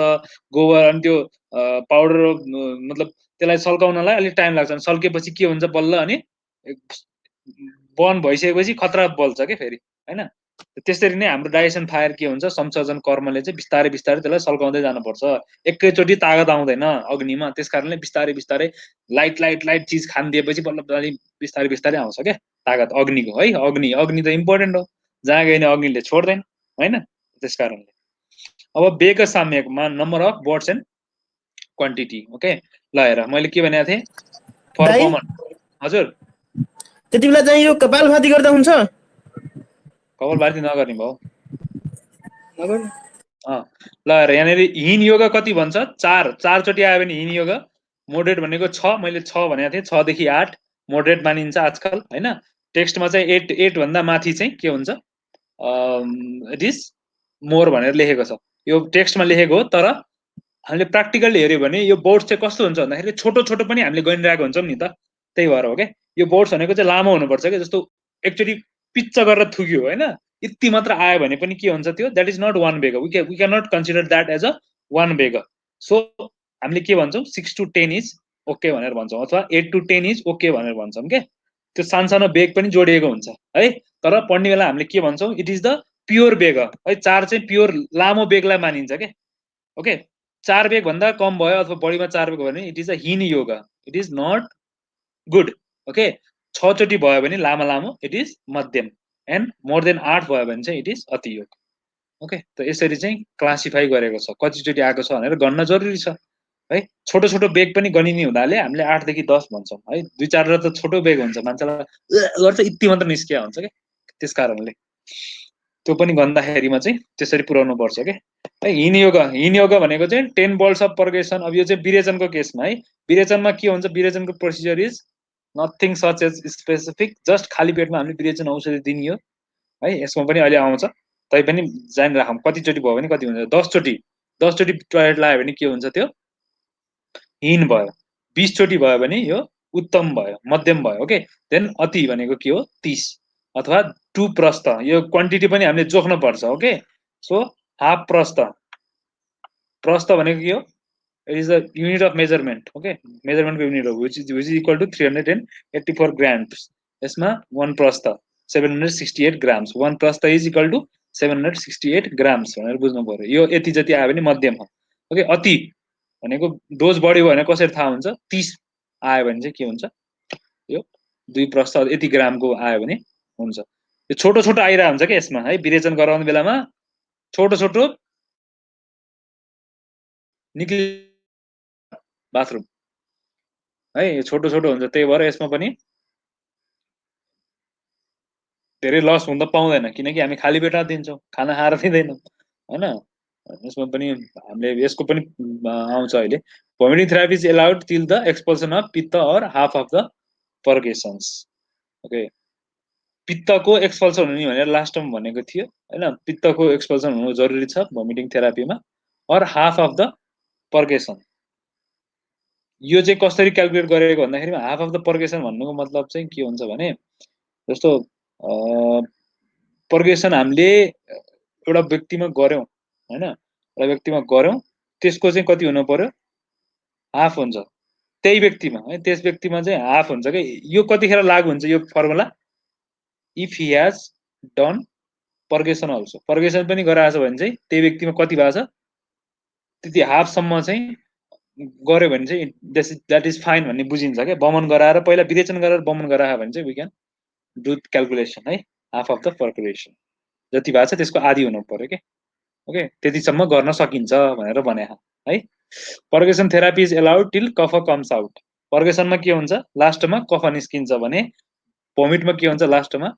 A: गोबर अनि त्यो पाउडर मतलब त्यसलाई सल्काउनलाई अलिक टाइम लाग्छ। सल्केपछि के हुन्छ बल्ल अनि बर्न भइसकेपछि खतरा बल्छ के फेरि हैन। त्यसरी नै हाम्रो डाइजेसन फायर के हुन्छ, संशोधन कर्मले चाहिँ बिस्तारै बिस्तारै त्यसलाई सल्काउँदै जानुपर्छ। एकैचोटि तागत आउँदैन अग्निमा, त्यसकारणले बिस्तारै बिस्तारै लाइट लाइट लाइट चिज खान दिएपछि बल्ल अलि बिस्तारै बिस्तारै आउँछ क्या तागत अग्निको है। अग्नि त इम्पोर्टेन्ट हो, जहाँ गयो भने अग्निले छोड्दैन हैन। त्यसकारणले अब वेग साम्यकमा number of words and quantity. Okay ल हेर मैले के भनेको थिएँ फर
B: दाइ
A: कमन। हजुर
B: त्यति बेला चाहिँ यो कपालभाती गर्दा हुन्छ?
A: कपालभाती नगर्ने भयो। ल हेर यहाँनिर हिन योग कति भन्छ, 4 चोटि आयो भने हिन योग। मोडरेट भनेको 6, मैले 6 भनेको थिएँ, 6 देखि 8 मोडरेट मानिन्छ आजकल हैन। टेक्स्टमा चाहिँ 8 भन्दा माथि चाहिँ के हुन्छ, इट इज मोर भनेर लेखेको छ। यो टेक्स्टमा लेखेको हो, तर हामीले प्र्याक्टिकली हेऱ्यो भने यो बोर्ड्स चाहिँ कस्तो हुन्छ भन्दाखेरि छोटो छोटो पनि हामीले गनिरहेको हुन्छौँ नि त, त्यही भएर हो क्या। यो बोर्ड्स भनेको चाहिँ लामो हुनुपर्छ क्या, जस्तो एकचोटि पिच्च गरेर थुक्यो हैन, यति मात्र आयो भने पनि के हुन्छ त्यो, द्याट इज नट वान वेग। We can not consider that as a one वेग। सो हामीले के भन्छौँ 6 to 10 इज ओके भनेर भन्छौँ, अथवा 8 to 10 इज ओके भनेर भन्छौँ क्या। त्यो सानसानो बेग पनि जोडिएको हुन्छ है। तर पढ्ने बेला हामीले के भन्छौँ, इट इज द प्योर बेग है। 4 चाहिँ प्योर लामो बेगलाई मानिन्छ क्या। ओके 4 बेग भन्दा कम भयो अथवा बढीमा 4 बेग भयो भने इट इज अ हिन योग, it is not good. Okay 6 चोटि भयो भने लामो लामो इट इज मध्यम, एन्ड मोर देन 8 भयो भने चाहिँ इट इज अति योग। ओके त यसरी चाहिँ क्लासिफाई गरेको छ, कतिचोटि आएको छ भनेर गन्न जरुरी छ है। छोटो छोटो बेग पनि गनिने हुनाले हामीले 8 देखि 10 भन्छौँ है। 2-4 त छोटो बेग हुन्छ, मान्छेलाई गर्छ यति मात्र निस्किया हुन्छ क्या। त्यस कारणले त्यो पनि गन्दाखेरिमा चाहिँ त्यसरी पुर्याउनु पर्छ क्या है। हिन योग भनेको चाहिँ 10 बल्स अफ पर्गेसन। अब यो चाहिँ विरेचनको केसमा है, विरेचनमा के हुन्छ, विरेचनको procedure is nothing such as specific, just खाली पेटमा हामीले विरेचन औषधि दिने हो है। यसमा पनि अहिले आउँछ, तै पनि जानिराखौँ कतिचोटि भयो भने कति हुन्छ। 10 चोटि टोयलेट लाग्यो भने के हुन्छ, त्यो हिन भयो। 20 चोटि भयो भने यो उत्तम भयो, मध्यम भयो। ओके देन अति भनेको के हो, 30 अथवा 2 प्रस्थ। यो क्वान्टिटी पनि हामीले जोख्न पर्छ। ओके सो हाफ प्रस्थ, प्रस्थ भनेको के हो, it is the unit of measurement. Okay मेजरमेन्टको युनिट हो, which is equal to 384 grams. यसमा 1 प्रस्थ 768 ग्राम्स, 1 प्रस्थ इज इक्वल टु 768 ग्राम्स भनेर बुझ्नु पर्यो। यो यति जति आयो भने मध्यम हो। ओके अति भनेको डोज बढी भयो भने कसरी थाहा हुन्छ, 30 आयो भने चाहिँ के हुन्छ, यो 2 प्रस्थ यति ग्रामको आयो भने हुन्छ। यो छोटो छोटो आइरहेको हुन्छ क्या यसमा है। विरेचन गराउने बेलामा छोटो छोटो निक्लि बाथरुम है, छोटो छोटो हुन्छ। त्यही भएर यसमा पनि धेरै लस हुन त पाउँदैन, किनकि हामी खाली पेटमा दिन्छौँ, खाना खाएर दिँदैनौँ हैन। यसमा पनि हामीले यसको पनि आउँछ अहिले। Vomiting therapy is allowed till the expulsion of पित्त और half of the purgations. Okay पित्तको एक्सपल्सन हुने भनेर लास्टमा भनेको थियो हैन। पित्तको एक्सपल्सन हुनु जरुरी छ भोमिटिङ थेरापीमा, और हाफ अफ द पर्गेसन। यो चाहिँ कसरी क्याल्कुलेट गरेको भन्दाखेरि हाफ अफ द पर्गेसन भन्नुको मतलब चाहिँ के हुन्छ भने, जस्तो पर्गेसन हामीले एउटा व्यक्तिमा गर्यौं हैन, एउटा व्यक्तिमा गर्यौं, त्यसको चाहिँ कति हुनु पर्यो, हाफ हुन्छ त्यही व्यक्तिमा है। त्यस व्यक्तिमा चाहिँ हाफ हुन्छ के। यो कतिखेर लागु हुन्छ यो formula, if he has done purgation also, purgation पनि गराएछ भने चाहिँ त्यही व्यक्तिमा कति भएको छ त्यति हाफसम्म चाहिँ गर्यो भने चाहिँ द्याट इज फाइन भन्ने बुझिन्छ क्या। बमन गराएर पहिला विरेचन गरेर बमन गरायो भने चाहिँ वी क्यान डु क्याल्कुलेसन है। हाफ अफ द पर्कुलेसन जति भएको छ त्यसको आधी हुनु पर्यो के। ओके त्यतिसम्म गर्न सकिन्छ भनेर भने है। पर्गेसन थेरापी इज एलाउड टिल कफ कम्स आउट। पर्गेसनमा के हुन्छ, लास्टमा कफ निस्किन्छ भने, भोमिटमा के हुन्छ लास्टमा,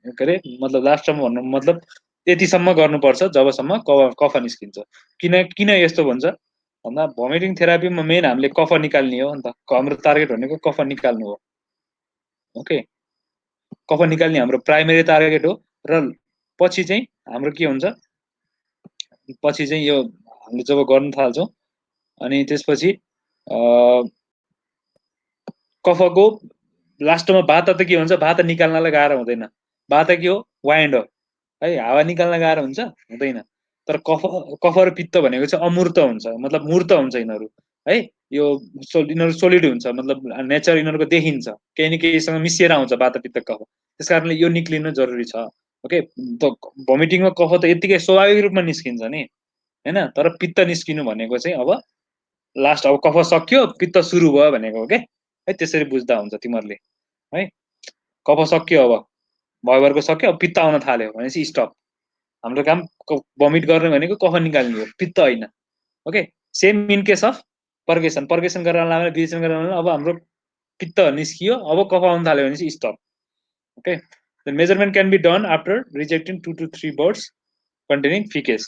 A: के अरे मतलब लास्टमा भन्नु मतलब त्यतिसम्म गर्नुपर्छ जबसम्म कफ निस्किन्छ। किन यस्तो भन्छ भन्दा, भोमिटिङ थेरापीमा मेन हामीले कफ निकाल्ने हो नि त, हाम्रो टार्गेट भनेको कफ निकाल्नु हो। ओके कफ निकाल्ने हाम्रो प्राइमेरी टार्गेट हो। र पछि चाहिँ हाम्रो के हुन्छ, पछि चाहिँ यो हामीले जब गर्न थाल्छौँ अनि त्यसपछि कफको लास्टमा बात त के हुन्छ, बात निकाल्नलाई गाह्रो हुँदैन। बात के हो, वाइन्ड हो है, हावा निकाल्न गाह्रो हुन्छ हुँदैन। तर कफ र पित्त भनेको चाहिँ अमूर्त हुन्छ, मतलब मूर्त हुन्छ यिनीहरू है। यो यिनीहरू सोलिड हुन्छ, मतलब नेचर यिनीहरूको देखिन्छ, केही न केहीसँग मिसिएर आउँछ वात पित्त कफ। त्यस कारणले यो निक्लिनु जरुरी छ। ओके, त भोमिटिङमा कफ त यतिकै स्वाभाविक रूपमा निस्किन्छ नि हैन, तर पित्त निस्किनु भनेको चाहिँ अब लास्ट, अब कफ सक्यो पित्त सुरु भयो भनेको हो के है। त्यसरी बुझ्दा हुन्छ तिमीहरूले है। कफ सक्यो, अब भयभरको सक्यो, अब पित्त आउन थाल्यो भनेपछि स्टप। हाम्रो काम भमिट गर्ने भनेको कफ निकाल्ने हो, पित्त होइन। Okay, same in case of purgation गरेर लाँदा विरेचन गरेर अब हाम्रो पित्त निस्कियो, अब कफ आउन थाल्यो भनेपछि stop. Okay, the measurement can be done after rejecting 2 to 3 birds containing feces.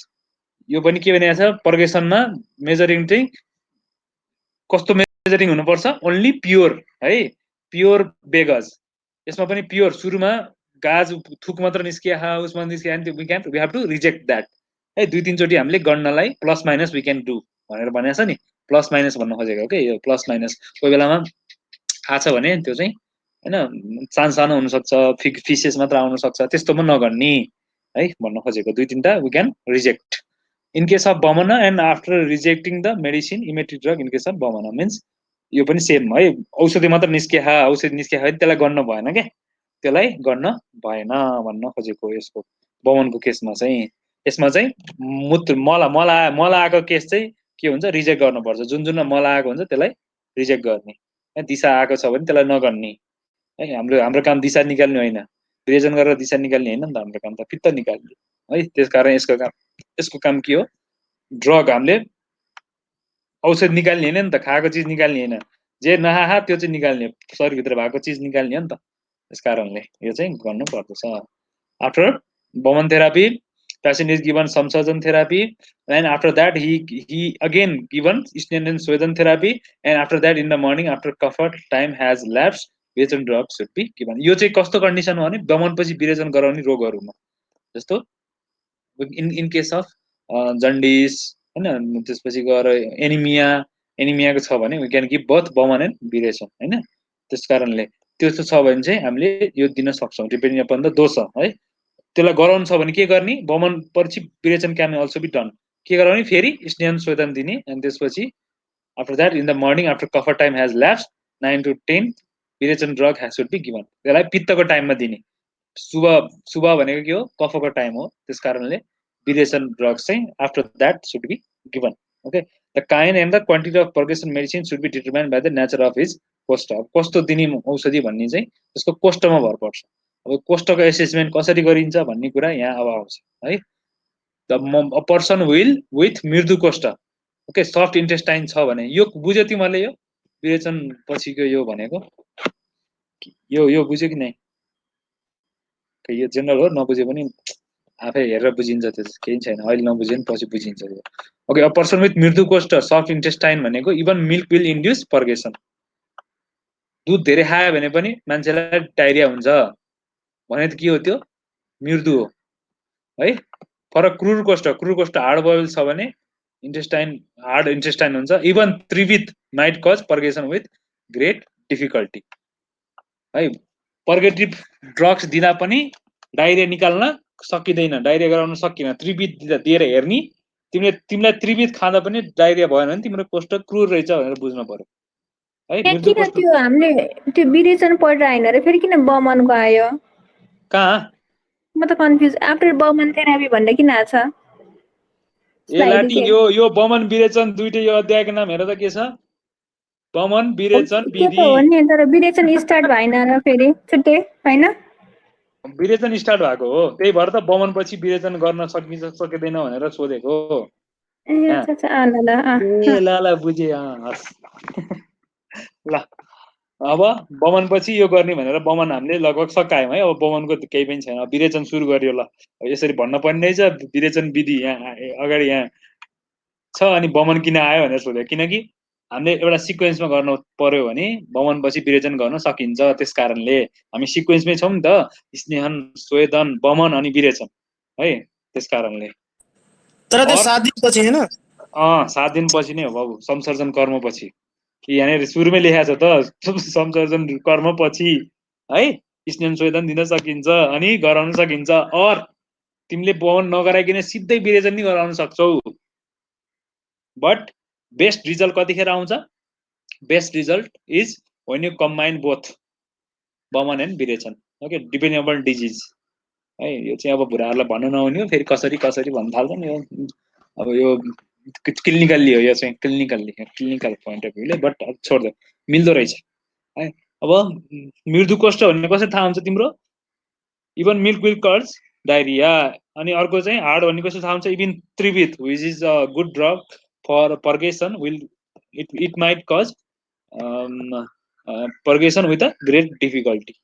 A: यो पनि के भनेको छ, पर्गेसनमा मेजरिङ चाहिँ कस्तो मेजरिङ हुनुपर्छ, ओन्ली प्योर है, प्योर बेगज। यसमा पनि प्योर, सुरुमा गाज थुक मात्र निस्किया उसमा निस्किया we have to reject that है। 2-3 चोटि हामीले गणनालाई plus minus we can do भनेर भनेको छ नि, प्लस माइनस भन्न खोजेको हो कि यो प्लस माइनस। कोही बेलामा थाहा छ भने त्यो चाहिँ हैन सानो हुनसक्छ, फिसेस मात्र आउन सक्छ, त्यस्तोमा नगर्नी है भन्न खोजेको। 2-3टा we can reject in case of बमना and after rejecting the medicine emetic drug in case of बमना मिन्स यो पनि सेम है। औषधि मात्र निस्किया, औषधि निस्किया है त्यसलाई गर्न भएन के, त्यसलाई गर्न भएन भन्न खोजेको यसको बमनको केसमा चाहिँ। यसमा चाहिँ मल आएको केस चाहिँ के हुन्छ, रिजेक्ट गर्नुपर्छ। जुन मल आएको हुन्छ त्यसलाई रिजेक्ट गर्ने। दिशा आएको छ भने त्यसलाई नगर्ने है। हाम्रो काम दिशा निकाल्ने होइन, विरेचन गरेर दिशा निकाल्ने होइन नि त, हाम्रो काम त पित्त निकाल्ने है। त्यसकारण यसको काम के हो, ड्रग हामीले औषध निकाल्ने होइन नि त, खाएको चिज निकाल्ने होइन, जे नहाहा त्यो चाहिँ निकाल्ने, शरीरभित्र भएको चिज निकाल्ने हो नि त। त्यस कारणले यो चाहिँ गर्नु पर्दछ। After Boman therapy patient is given samsajan therapy, and after that he again given Snellen Sweden therapy, and after that in the morning after comfort time has lapsed विरेचन ड्रग should be given। यो चाहिँ कस्तो condition हो भने दमनपछि विरेचन गराउने रोगहरूमा, जस्तो in case of jaundice हैन, त्यसपछि गएर एनिमियाको छ भने वी क्यान गिभ बोथ बमन एन्ड विरेचन हैन। त्यस कारणले त्यस्तो छ भने चाहिँ हामीले यो दिन सक्छौँ डिपेन्डिङ अपन द दोष है। त्यसलाई गराउनु छ भने के गर्ने, बमन पछि विरेचन क्यान अल्सो बी डन। के गराउने, फेरि स्नेहन स्वेदन दिने, अनि त्यसपछि after that in the morning after comfort time has lapse 9 to 10 विरेचन drug has should be given. त्यसलाई पित्तको टाइममा दिने। शुभ भनेको के हो, कफको टाइम हो, त्यस कारणले विरेचन ड्रग चाहिँ after that should be given. Okay, the kind and the quantity of purgation medicine should be determined by the nature of his कोस्ट। कस्तो दिने औषधि भन्ने चाहिँ त्यसको कोस्टमा भर पर्छ। अब कोस्टको एसेसमेन्ट कसरी गरिन्छ भन्ने कुरा यहाँ अब आउँछ है। द पर्सन विल विथ मृदु कोष्ठ, ओके, सफ्ट इन्टेस्टाइन छ भने, यो बुझ्यो तिमीहरूले, यो विरेचन पछिको यो भनेको यो बुझ्यो कि नै? यो जेनरल हो, नबुझ्यो पनि आफै हेरेर बुझिन्छ, त्यो केही छैन, अहिले नबुझ्यो पनि पछि बुझिन्छ यो। ओके, अ पर्सन विथ मृदु कोष्ठ सफ्ट इन्टेस्टाइन भनेको इभन मिल्क विल इन्ड्युस पर्गेसन। दुध धेरै खायो भने पनि मान्छेलाई डायरिया हुन्छ भने त के हो, त्यो मृदु हो है। फरक क्रूर कोष्ठ हार्ड बोइल छ भने हार्ड इन्टेस्टाइन हुन्छ। इभन त्रिविध might cause purgation with great difficulty है। पर्गेटिभ ड्रग्स दिँदा पनि डायरिया निकाल्न सकिँदैन, डायरिया गराउन सकिँदैन। त्रिविध दिएर हेर्ने, तिमीलाई त्रिविध खाँदा पनि डायरिया भएन भने तिम्रो कोष्ठ क्रूर रहेछ भनेर बुझ्नु पर्यो है। मृदु
C: किन
A: कोष्ठ
C: त्यो हामीले त्यो विरेचन पढेर आएन र फेरि किन बमनको आयो?
A: कहाँ?
C: म त कन्फ्युज, आफ्टर बमन थेरापी भन्ने किन आछ?
A: ए लाटी, यो बमन विरेचन दुईटै यो अध्यायको नाम हेर त के छ, बमन विरेचन
C: त्यो
A: विधि।
C: त हो नि, तर विरेचन स्टार्ट भएन र फेरि छुट्टै हैन?
A: विरेचन स्टार्ट भएको हो, त्यही भएर त बमन पछि विरेचन गर्न सकिन्छ सकिँदैन भनेर सोधेको।
C: ए अच्छा ल
A: ल बुझे, हस् ल। अब बमन पछि यो गर्ने भनेर बमन हामीले लगभग सकायौँ है। अब बमनको केही पनि छैन, विरेचन सुरु गरियो। ल यसरी भन्न पर्ने रहेछ, विरेचन विधि यहाँ अगाडि यहाँ छ, अनि बमन किन आयो भनेर सोध्यो, किनकि हामीले एउटा सिक्वेन्समा गर्नु पर्यो भने बमन पछि विरेचन गर्न सकिन्छ। त्यस कारणले हामी सिक्वेन्समै छौँ नि त, स्नेहन स्वेदन बमन अनि विरेचन है। त्यस कारणले
B: तर त्यो 7 दिनपछि हैन,
A: 7 दिनपछि नै हो बाबु, संसर्जन कर्मपछि कि यहाँनिर सुरुमै लेखाएको छ त संयोजन कर्म पछि है स्नेन स्वेदन दिन सकिन्छ अनि गराउन सकिन्छ और तिमीले बमन नगराइकन सिधै विरेचन नि गराउन सक्छौ बट बेस्ट रिजल्ट कतिखेर आउँछ best result is when you combine both बमन एन्ड विरेचन ओके डिपेन्डिङ अपन डिजिज है यो चाहिँ अब बुढाहरूलाई भन्नु नहुने हो फेरि कसरी कसरी भन्न थाल्छ नि यो अब यो क्लिनिकल्ली हो यो चाहिँ क्लिनिकल पोइन्ट अफ भ्यूले बट छोड्दो मिल्दो रहेछ है अब मृदु कोष्ठ भन्ने कसरी थाहा हुन्छ तिम्रो even milk will cause diarrhoea अनि अर्को चाहिँ हार्ड भन्ने कसरी थाहा हुन्छ इभन त्रिविथ which is a good drug for purgation will it might cause purgation with a great difficulty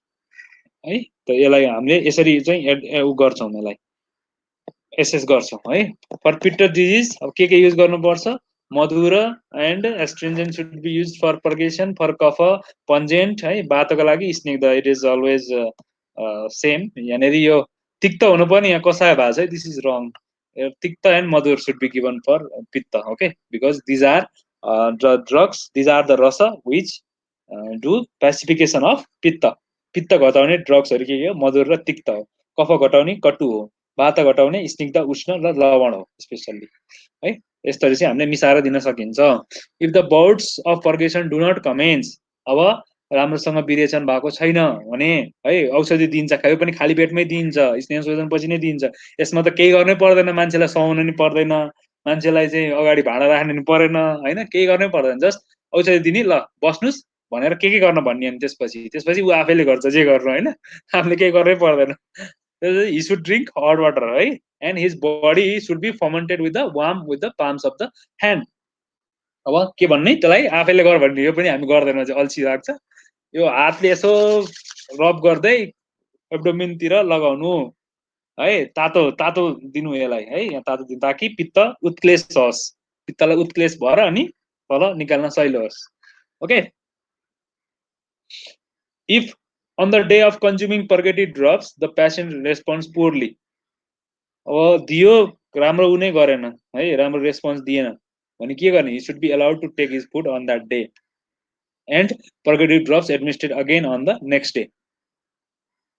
A: है त यसलाई हामीले यसरी चाहिँ उ गर्छौँ यसलाई एसेस गर्छौँ है फर पिट्टर डिजिज अब के युज गर्नुपर्छ मधुर and astringent should be use for purgation for कफ पन्जेन्ट है बातोको लागि स्निग्ध इट इज अलवेज सेम यहाँनिर यो तिक्त हुनु पनि यहाँ कसाय भएको छ दिस इज रङ तिक्त एन्ड मधुर सुड बी गिभन फर पित्त okay because these are drugs these are the रस विच डु पेसिफिकेसन अफ पित्त पित्त घटाउने ड्रग्सहरू के हो मधुर र तिक्त हो कफ घटाउने कटु हो वात घटाउने स्निग्ध उष्ण र लवण हो स्पेसल्ली है यसरी चाहिँ हामीले मिसाएर दिन सकिन्छ if the birds of purgation do not commence अब राम्रोसँग विरेचन भएको छैन भने है औषधि दिन्छ खायो पनि खाली पेटमै दिइन्छ स्नेह शोधन पछि नै दिइन्छ यसमा त केही गर्नै पर्दैन मान्छेलाई सुहाउनु नि पर्दैन मान्छेलाई चाहिँ अगाडि भाडा राख्नु नि परेन होइन केही गर्नै पर्दैन जस्ट औषधि दिने ल बस्नुस् भनेर के गर्न भन्ने अनि त्यसपछि ऊ आफैले गर्छ जे गर्नु होइन आफूले केही गर्नै पर्दैन he should drink hot water right and his body should be fermented with the warm with the palms of the hand अब के भन्ने त्यसलाई आफैले गर भन्ने यो पनि हामी गर्दैन चाहिँ अल्छी राख्छ यो हातले यसो रब गर्दै एब्डोमेनतिर लगाउनु है तातो तातो दिनु यसलाई है यहाँ तातो दिनु ताकि पित्त उत्क्लेश होस् पित्तलाई उत्क्लेश भएर अनि तल निकाल्न सजिलो होस् okay if on the day of consuming purgative drops the patient responds poorly अब दियो राम्रो उनी गरेन है राम्रो रेस्पोन्स दिएन भने के गर्ने he should be allowed to take his food on that day and purgative drops administered again on the next day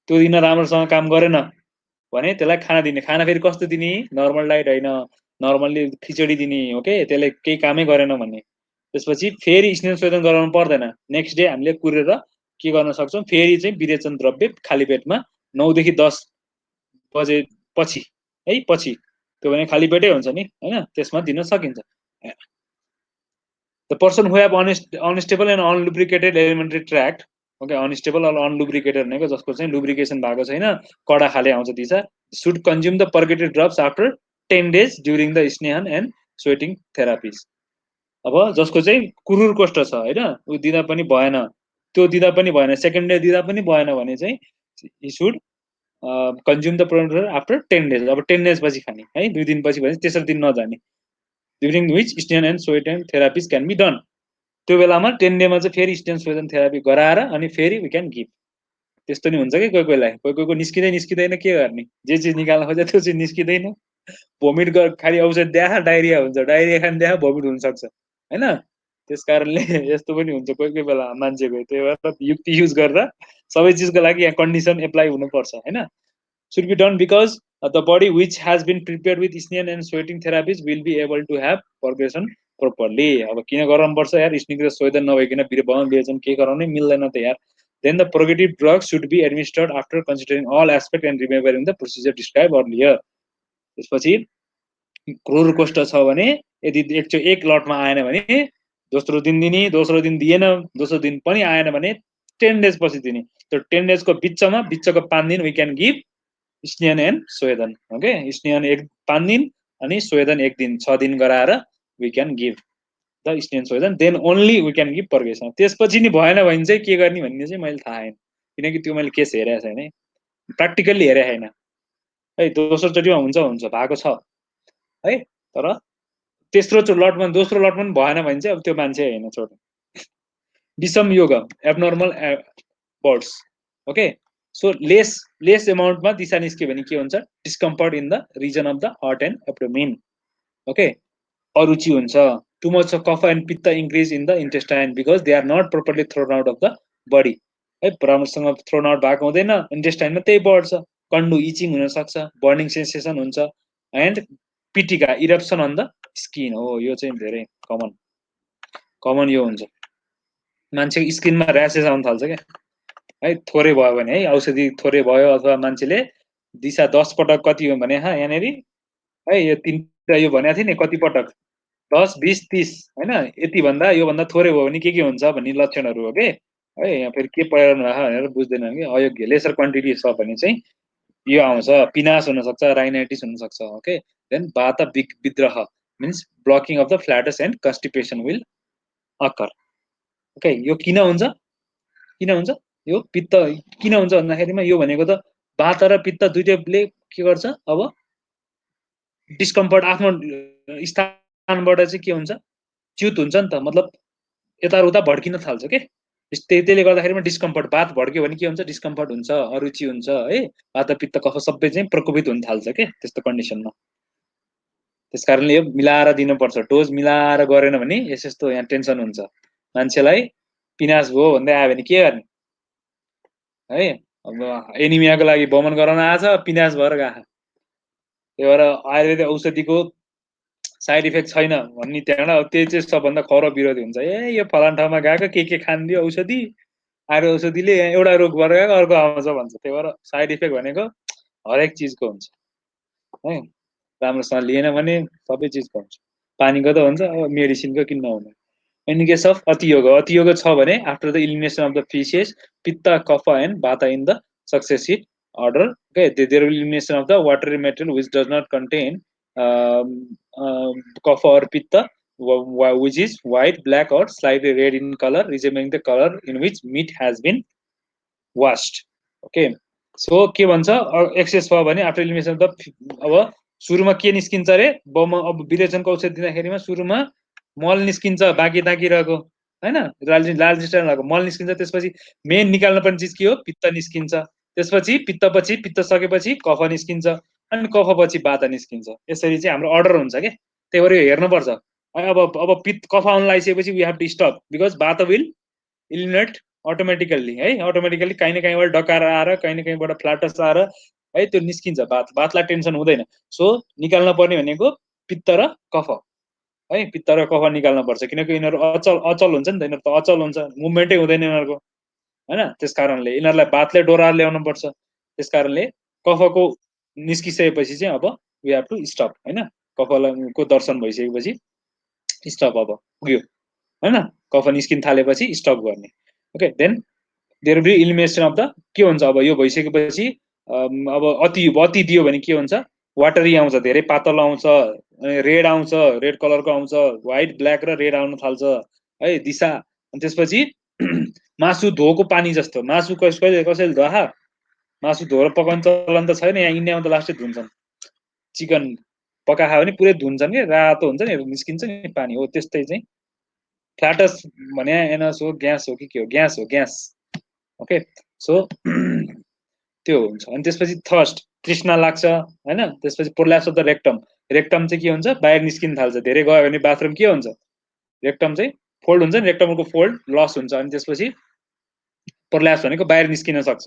A: त्यो दिन राम्रोसँग काम गरेन भने त्यसलाई खाना दिने खाना फेरि कस्तो दिने नर्मल डाइट होइन नर्मल्ली खिचडी दिने ओके त्यसले केही कामै गरेन भने त्यसपछि फेरि स्नेह शोधन गराउनु पर्दैन नेक्स्ट डे हामीले कुरेर के गर्न सक्छौँ फेरि चाहिँ विरेचन द्रव्य खाली पेटमा 9 देखि 10 बजे पछि है पछि त्यो भने खाली पेटै हुन्छ नि हैन त्यसमा दिन सकिन्छ the person who have unstable and unlubricated alimentary tract okay unstable or unlubricated भनेको जसको चाहिँ लुब्रिकेसन भएको छैन कडा खाले आउँछ दिशा should consume the purgated drops after 10 days during the स्नेहन एन्ड स्वेटिङ थेरापिज अब जसको चाहिँ कुरुर कोष्ठ छ होइन ऊ दिँदा पनि भएन त्यो दिँदा पनि भएन सेकेन्ड डे दिँदा पनि भएन भने चाहिँ he should consume the product after 10 days अब 10 days पछि खाने है 2 दिन पछि भने तेस्रो दिन नजाने ड्युरिङ विच स्नेन and sweating therapies can be done त्यो बेलामा 10 डेमा चाहिँ फेरि स्टेन स्वेदन थेरापी गराएर अनि फेरि वी क्यान गिभ त्यस्तो नि हुन्छ कि कोही कोहीको निस्किँदैन के गर्ने जे चिज निकाल्न खोज्छ त्यो चिज निस्किँदैन भोमिट खालि औषध देखा डाइरिया हुन्छ डाइरिया खान देखा भोमिट हुनसक्छ होइन त्यस कारणले यस्तो पनि हुन्छ कोही बेला मान्छेको त्यही भएर युक्ति युज गरेर सबै चिजको लागि यहाँ कन्डिसन एप्लाई हुनुपर्छ होइन should be done because the body which has been prepared with स्नेन and sweating therapies will be able to have progression properly अब किन गराउनु पर्छ यार स्निग्ध र स्वेदन नभइकन विरेचन के गराउनै मिल्दैन त यार then the purgative drugs should be administered after considering all aspect and remembering the procedure described earlier त्यसपछि क्रूर कोष्ठ छ भने यदि एक लटमा आएन भने दोस्रो दिन दिने दोस्रो दिन दिएन दोस्रो दिन पनि आएन भने 10 days पछि दिने त्यो 10 days को बिचको 5 दिन we can give स्नेहन एन्ड स्वेदन ओके स्नेहन 5 दिन अनि स्वेदन 1 दिन 6 दिन गराएर वी क्यान गिभ द स्नेहन स्वेदन then only we can give purgation त्यसपछि नि भएन भने चाहिँ के गर्ने भन्ने चाहिँ मैले थाहा छैन किनकि त्यो मैले केस हेरेको छैन प्र्याक्टिकल्ली हेरेको छैन है दोस्रो चोटिमा हुन्छ भएको छ है तर तेस्रो लटमा दोस्रो लटमा पनि भएन भने चाहिँ अब त्यो मान्छे होइन छोड्नु विषम योग abnormal birds okay so less अमाउन्टमा दिशा निस्क्यो भने के हुन्छ discomfort in the region of the heart and abdomen okay अरुचि हुन्छ too much of kapha and pitta increase in the intestine because they are not properly thrown out of the body. है राम्रोसँग थ्रोन आउट भएको हुँदैन, इन्टेस्टाइनमा त्यही बढ्छ, कन्डु itching हुन सक्छ, बर्निङ सेन्सेसन हुन्छ, एन्ड पिटिका इरप्सन अन द स्किन हो। यो चाहिँ धेरै कमन यो हुन्छ, मान्छेको स्किनमा र्यासेस आउन थाल्छ क्या है, थोरै भयो भने है, औषधि थोरै भयो अथवा मान्छेले दिशा 10 पटक कति हो भने यहाँनिर है यो तीनटा यो भनेको थिएँ नि कति पटक 10 20 30 हैन, यति भन्दा यो भन्दा थोरै भयो भने के हुन्छ भन्ने लक्षणहरू हो के है। यहाँ फेरि के पर्यावरण भएको भनेर बुझ्दैनन् कि अयोग्य लेसर क्वान्टिटी छ भने चाहिँ यो आउँछ, पिनास हुन सक्छ, राइनाइटिस हुन सक्छ। ओके, देन वात विद्रह means blocking of the flatus and constipation will occur. Okay, यो किन हुन्छ यो पित्त किन हुन्छ भन्दाखेरिमा यो भनेको त वात र पित्त दुईटैले के गर्छ, अब डिस्कम्फर्ट आफ्नो स्थानबाट चाहिँ के हुन्छ, च्युत हुन्छ नि त, मतलब यताउता भड्किन थाल्छ के, त्यसले गर्दाखेरिमा डिस्कम्फर्ट, वात भड्क्यो भने के हुन्छ, डिस्कम्फर्ट हुन्छ, अरुचि हुन्छ है, वात पित्त कफ सबै चाहिँ प्रकोपित हुन थाल्छ के त्यस्तो कन्डिसनमा। त्यसकारणले यो मिलाएर दिनुपर्छ, डोज मिलाएर गरेन भने यस्तो यहाँ टेन्सन हुन्छ। मान्छेलाई पिनास भयो भन्दै आयो भने के गर्ने है, अब एनिमियाको लागि बमन गराउन आछ, पिनास भएर गएको। त्यही भएर आयुर्वेदिक औषधिको साइड इफेक्ट छैन भन्ने त्यहाँबाट त्यही चाहिँ सबभन्दा खरो विरोधी हुन्छ। यो फलान ठाउँमा गएको के खानिदियो औषधि, आयुर्वेद औषधिले एउटा रोग भएर गएको अर्को आउँछ भन्छ। त्यही भएर साइड इफेक्ट भनेको हरेक चिजको हुन्छ है, राम्रोसँग लिएन भने सबै चिजको हुन्छ, पानीको त हुन्छ, अब मेडिसिनको किन नहुने। इन केस अफ अतियोग छ भने after the elimination of the faeces पित्त कफ एन्ड वाता in the successive order, okay, there will elimination of the watery material which does not contain kapha or pitta, which is white, black or slightly red in color, resembling the color in which meat has been washed. Okay, so के भन्छ access भयो भने after elimination of the, अब सुरुमा के निस्किन्छ रे, अब विरेचनको औषधि दिँदाखेरिमा सुरुमा मल निस्किन्छ, बाँकी रहेको हैन, लाल डिस्टाइलको मल निस्किन्छ, त्यसपछि मेन निकाल्न पर्ने चिज के हो, पित्त निस्किन्छ, त्यसपछि पित्त सकेपछि कफ निस्किन्छ, अनि कफ पछि वात निस्किन्छ। यसरी चाहिँ हाम्रो अर्डर हुन्छ के, त्यही भएर हेर्नुपर्छ। अब पित्त कफ आउन लागिसकेपछि we have to stop because वात विल इलिमिनेट अटोमेटिकल्ली है, अटोमेटिकल्ली कहीँ न कहीँबाट डकार आएर कहीँ न कहीँबाट फ्ल्याटस आएर है त्यो निस्किन्छ, वातलाई टेन्सन हुँदैन। सो निकाल्न पर्ने भनेको पित्त र कफ है, पित्त र कफ निकाल्न पर्छ, किनकि यिनीहरू अचल हुन्छ नि त, यिनीहरू त अचल हुन्छ, मुभमेन्टै हुँदैन यिनीहरूको हैन। त्यसकारणले यिनीहरूलाई वातले डोराएर ल्याउनु पर्छ। त्यसकारणले कफको निस्किसकेपछि चाहिँ अब वी हेभ टु स्टप हैन, कफको दर्शन भइसकेपछि स्टप, अब पुग्यो हैन, कफ निस्किन थालेपछि स्टप गर्ने। Okay, then there will be elimination of the, के हुन्छ अब यो भइसकेपछि अब अति दियो भने के हुन्छ, वाटरी आउँछ, धेरै पातलो आउँछ, रेड आउँछ, रेड कलरको आउँछ, व्हाइट ब्ल्याक र रेड आउन थाल्छ है दिशा। अनि त्यसपछि मासु धोको पानी जस्तो, मासु कसैले धोहा, मासु धोएर पकाउने चलन त छैन, यहाँ इन्डियामा त लास्टै धुन्छन्, चिकन पकायो भने पुरै धुन्छन् कि, रातो हुन्छ नि निस्किन्छ नि पानी, हो त्यस्तै चाहिँ फ्ल्याटस भने एनस हो, ग्यास हो कि के हो, ग्यास हो, ग्यास। ओके, सो त्यो हुन्छ। अनि त्यसपछि थर्स्ट तृष्णा लाग्छ हैन, त्यसपछि prolapse of the rectum, rectum चाहिँ के हुन्छ, बाहिर निस्किन थाल्छ, धेरै गयो भने बाथरुम के हुन्छ, रेक्टम चाहिँ फोल्ड हुन्छ नि, रेक्टमको फोल्ड लस हुन्छ, अनि त्यसपछि प्रोल्याप्स भनेको बाहिर निस्किन सक्छ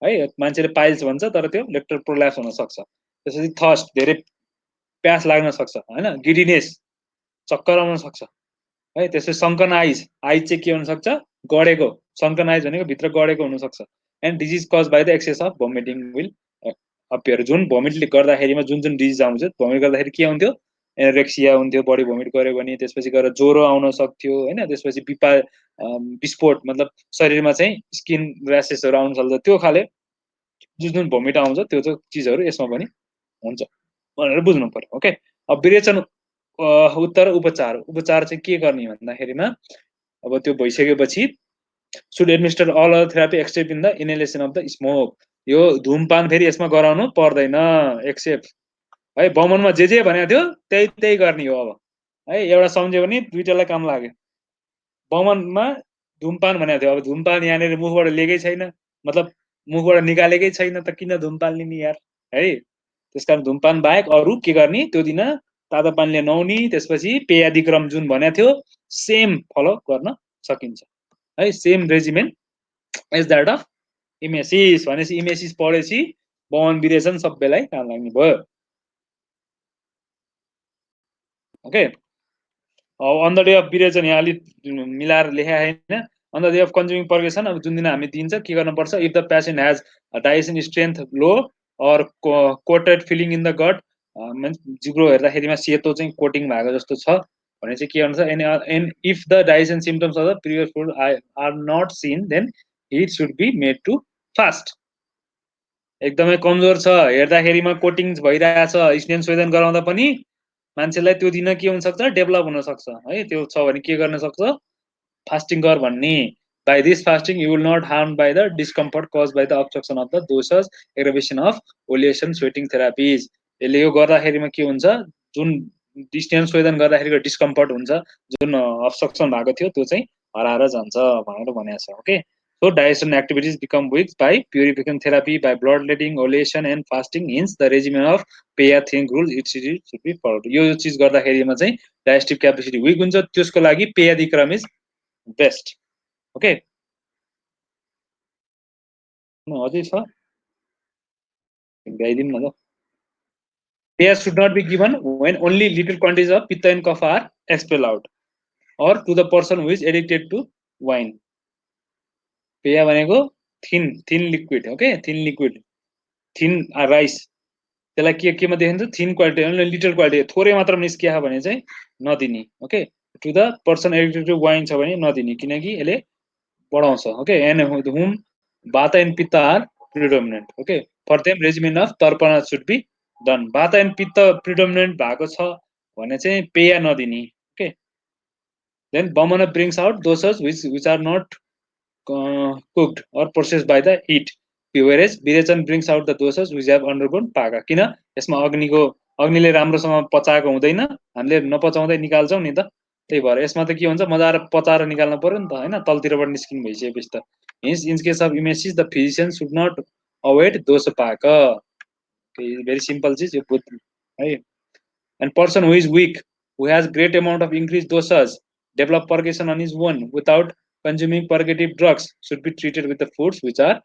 A: है, मान्छेले पाइल्स भन्छ तर त्यो रेक्टल प्रोल्याप्स हुन सक्छ। त्यसपछि थर्स्ट, धेरै प्यास लाग्न सक्छ हैन, गिडिनेस, चक्कर आउन सक्छ है। त्यसपछि सङ्कन आइज चाहिँ के हुन सक्छ, गडेको, सङ्कन आइज भनेको भित्र गडेको हुन सक्छ। And disease caused by the excess of vomiting will appear, जुन भोमिटले गर्दाखेरिमा जुन डिजिज आउँछ, भोमिट गर्दाखेरि के हुन्थ्यो, एनोरेक्सिया हुन्थ्यो, बडी भोमिट गर्यो भने, त्यसपछि गएर ज्वरो आउन सक्थ्यो हैन, त्यसपछि विस्फोट मतलब शरीरमा चाहिँ स्किन र्यासेसहरू आउन सक्छ, त्यो खाले जुन भोमिट आउँछ त्यो चाहिँ चिजहरू यसमा पनि हुन्छ भनेर बुझ्नु पर्यो। ओके, अब विरेचन उत्तर उपचार चाहिँ के गर्ने भन्दाखेरिमा, अब त्यो भइसकेपछि should administer all other therapy except in the inhalation of the smoke, यो धुमपान फेरि यसमा गराउनु पर्दैन एक्सेप्ट है, बमनमा जे भनेको थियो त्यही गर्ने हो। अब है एउटा सम्झ्यो भने दुईटालाई काम लाग्यो, बमनमा धुमपान भनेको थियो, अब धुमपान यहाँनिर मुखबाट लिएकै छैन, मतलब मुखबाट निकालेकै छैन त किन धुमपान लिने यार है। त्यसकारण धुमपान बाहेक अरू के गर्ने, त्यो दिन तातो पानीले नुहाउने, त्यसपछि पेयादिक्रम जुन भनेको थियो सेम फलो गर्न सकिन्छ है। Same regimen as that of emesis भनेपछि इमेसिस पढेपछि बमन विरेचन सबैलाई काम लाग्ने भयो। Okay, on the day of विरेचन यहाँ अलिक मिलाएर लेखा हैन। On the day of consuming purgation अब जुन दिन हामी दिन्छ के गर्नुपर्छ, if the patient has digestion strength low or coated feeling in the gut, means जिब्रो हेर्दाखेरिमा सेतो चाहिँ कोटिङ भएको जस्तो छ भने चाहिँ के गर्नुहुन्छ, and if the digestion symptoms of the previous food are not seen then it should be made to fast. एकदमै कमजोर छ, हेर्दाखेरिमा कोटिङ भइरहेछ, स्नेन स्वेदन गराउँदा पनि मान्छेलाई त्यो दिन के हुन सक्छ, डेभलप हुन सक्छ है। त्यो छ भने के गर्न सक्छ, फास्टिङ गर भन्ने। By this fasting you will not harm by the discomfort cause by the obstruction of the दोसस aggravation of oleation sweating therapies. यसले यो गर्दाखेरिमा के हुन्छ, जुन स्नेन स्वेदन गर्दाखेरिको डिस्कम्फर्ट हुन्छ, जुन अब्स्ट्रक्सन भएको थियो त्यो चाहिँ हराएर जान्छ भनेर भनेको छ। Okay, so digestion activities become weak by purification therapy, by bloodletting, oleation and fasting. Hence the regimen of पेया thing rule it should be followed. यो चीज गर्दाखेरिमा चाहिँ डाइजेस्टिभ क्यापेसिटी विक हुन्छ, त्यसको लागि पेयादिक्रम इज बेस्ट। ओके, अझै छ गाइदिउँ न ल। पेया should not be given when only little quantities of pitta and kapha are expelled out or to the person who is addicted to wine. पेया भनेको thin liquid, okay, thin liquid, thin rice, त्यसलाई केमा देखिन्छ, thin quality, little quality, थोरै मात्रामा निस्किया भने चाहिँ नदिने। Okay, to the person addicted to wine छ भने नदिने, किनकि यसले बढाउँछ। ओके, एन्ड हुम वाता एन्ड पित्त are predominant. Okay, for them regimen of तर्पणा सुड बी डन। वाता एन्ड पित्त प्रिडोमिनेन्ट भएको छ भने चाहिँ पेया नदिने। ओके, देन बमन ब्रिङ्स आउट दोसस which are not cooked or processed by the heat, whereas विरेचन brings out the dosas which have undergone पाका। किन यसमा अग्निले राम्रोसँग पचाएको हुँदैन, हामीले नपचाउँदै निकाल्छौँ नि त, त्यही भएर यसमा त के हुन्छ, मजाले पचाएर निकाल्नु पर्यो नि त हैन, तलतिरबाट निस्किनु भइसकेपछि त। In case of emesis the physician should not avoid दोष पाक। भेरी सिम्पल चीज यो बुझ्नु है। And person who is weak, who has great amount of increased dosas, develop purgation on his own without consuming purgative drugs, should be treated with the foods which are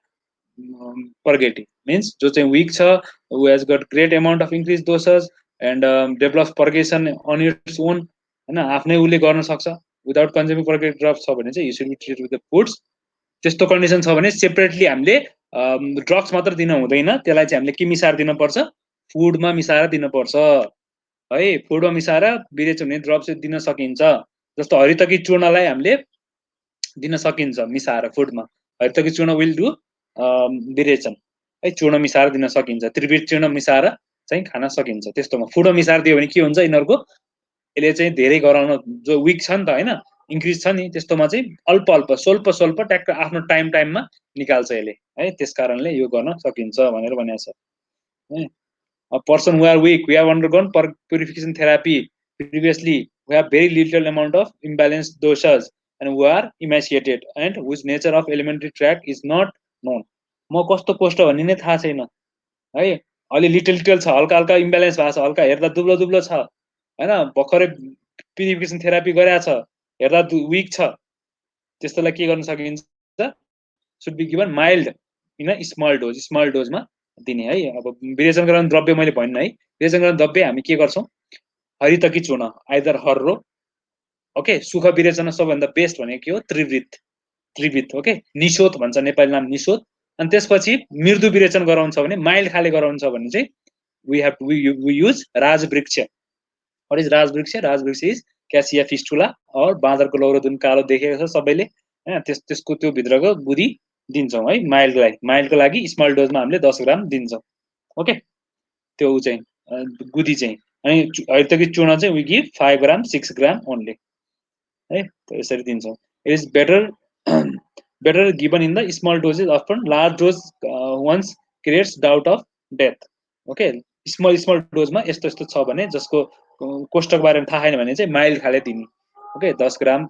A: purgative. Means जो चाहिँ weak छ, who has got great amount of increased dosas and develops purgation on its own, हैन, आफ्नै उले गर्न सक्छ without consuming purgative drugs छ भने चाहिँ you should be treated with the foods. त्यस्तो कन्डिसन छ भने सेपरेटली हामीले ड्रग्स मात्र दिन हुँदैन, त्यसलाई चाहिँ हामीले के मिसाएर दिनुपर्छ, फुडमा मिसाएर दिनुपर्छ है। फुडमा मिसाएर विरेचन हुने ड्रप्स दिन सकिन्छ। जस्तो हरितकी चूर्णलाई हामीले दिन सकिन्छ मिसाएर फुडमा, हरितकी चूर्ण विल डु विरेचन है, चूर्ण मिसाएर दिन सकिन्छ, त्रिवृत चूर्ण मिसाएर चाहिँ खान सकिन्छ। त्यस्तोमा फुडमा मिसाएर दियो भने के हुन्छ, यिनीहरूको यसले चाहिँ धेरै गराउन, जो विक छ नि त हैन, इन्क्रिज छ नि, त्यस्तोमा चाहिँ अल्प अल्प स्वल्प ट्याक्क आफ्नो टाइममा निकाल्छ यसले है, त्यस कारणले यो गर्न सकिन्छ भनेर भनेको छ है। A person who are weak, we have undergone purification therapy previously, we have very little amount of imbalanced doshas, and who are emaciated and whose nature of alimentary tract is not known. म कस्तो कोष्ठ भन्ने नै थाहा छैन है, अलि little छ, हल्का हल्का इम्ब्यालेन्स भएको छ, हल्का हेर्दा दुब्लो छ हैन, भर्खरै प्युरिफिकेसन थेरापी गरेको छ, हेर्दा विक छ, त्यस्तोलाई के गर्न सकिन्छ, should be given mild in a small डोजमा दिने है। अब विरेचन गराउने द्रव्य मैले भन्न है, विरेचन गराउने द्रव्य हामी के गर्छौँ, हरितकी चूर्ण आइदर हर्रो, ओके, सुख विरेचन सबभन्दा बेस्ट भनेको के हो, त्रिवृत ओके, निशोत भन्छ नेपाली नाम निशोत। अनि त्यसपछि मृदु विरेचन गराउँछ भने, माइल्ड खाले गराउँछ भने चाहिँ वी युज राजवृक्ष। व्हाट इज राजवृक्ष? राजवृक्ष इज क्यासिया फिस्टुला और बाँदरको लौरो जुन कालो देखेको छ सबैले हैन, त्यसको त्यो भित्रको गुदी दिन्छौँ है माइल्डको लागि स्मल डोजमा हामीले 10 ग्राम दिन्छौँ। ओके, त्यो चाहिँ गुदी चाहिँ, अनि हरितकी चूर्ण चाहिँ we give 5 gram 6 gram only है, यसरी दिन्छौँ। It is better given in the small doses, often large dose once creates doubt of death. Okay, small डोजमा यस्तो छ भने, जसको कोष्ठको बारेमा थाहा छैन भने चाहिँ माइल्ड खाले दिने। ओके, 10 ग्राम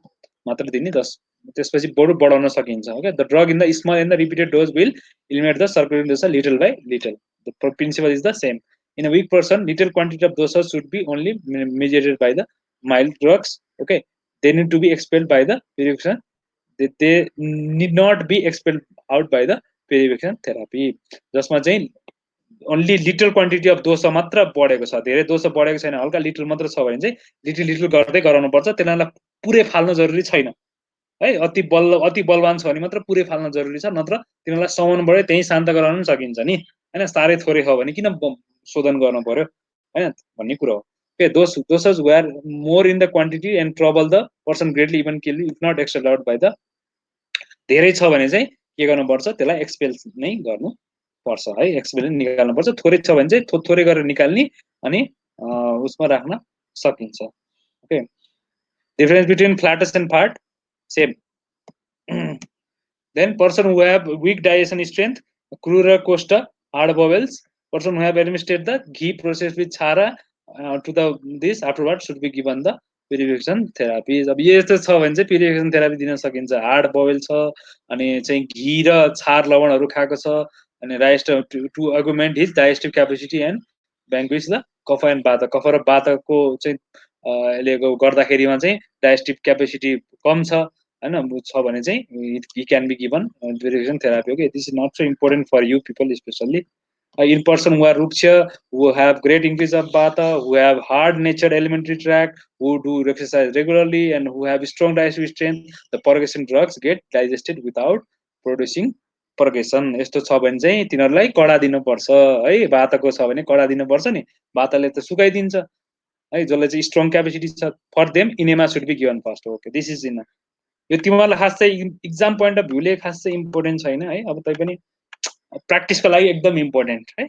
A: मात्र दिने, 10 त्यसपछि बरु बढाउन सकिन्छ। Okay, the drug in the small and the repeated dose will eliminate the circulating dose little by little, the principle is the same. In a weak person, little quantity of dosas should be only mediated by the mild drugs. Okay, they need to be expelled by the purification. They need not be expelled out by the purification therapy. जसमा चाहिँ only little quantity of dosa मात्र बढेको छ, धेरै दोष बढेको छैन, हल्का लिटल मात्र छ भने चाहिँ लिटल लिटल गर्दै गराउनु पर्छ, त्यसलाई पुरै फाल्न जरुरी छैन है। अति बलवान छ भने मात्र पुरै फाल्न जरुरी छ, नत्र तिनीलाई समनबाटै त्यही शान्त गराउन पनि सकिन्छ नि हैन। साह्रै थोरै हो भने किन शोधन गर्नु पर्यो हैन भन्ने कुरा हो। Okay, those doses were more in the quantity and trouble the person greatly, even kill if not expelled out by the, धेरै छ भने चाहिँ के गर्नुपर्छ, त्यसलाई एक्सपेल नै गर्नु पर्छ है, एक्सपेल निकाल्नु पर्छ। थोरै छ भने चाहिँ थोरै गरेर निकाल्ने अनि उसमा राख्न सकिन्छ। ओके, डिफरेन्स बिट्विन फ्ल्याटस एन्ड फाट same. Then person who have weak digestion strength, crurer costa, hard bowels, person who have administered the ghee processed with chara to the this afterwards should be given the purification therapy. अब ये यस्तो छ भने चाहिँ purification therapy दिन सकिन्छ। Hard बवेल छ अनि चाहिँ घी र छार लवणहरू खाएको छ अनि raised to augment his digestive capacity and vanquish the कफ एन्ड वात। कफ र वातको चाहिँ यसले गर्दाखेरिमा चाहिँ डाइजेस्टिभ क्यापेसिटी कम छ हैन छ भने चाहिँ he can be given purification therapy. Okay, this is not so important for you people especially. In person who are ruksha, who have great increase of vata, who have hard natured alimentary tract, who do exercise regularly and who have strong digestive strength, the purgation drugs get digested without producing purgation. यस्तो छ भने चाहिँ तिनीहरुलाई कडा दिनुपर्छ है। वातको छ भने कडा दिनुपर्छ नि, वातले त सुकाइदिन्छ है। जसले चाहिँ स्ट्रङ क्यापेसिटी छ for them enema should be given first. Okay, this is in यो तिमीहरुलाई खास चाहिँ एक्जाम पोइन्ट अफ भ्यूले खास चाहिँ इम्पोर्टेन्ट छैन है। अब तै पनि प्र्याक्टिसको लागि एकदम इम्पोर्टेन्ट है।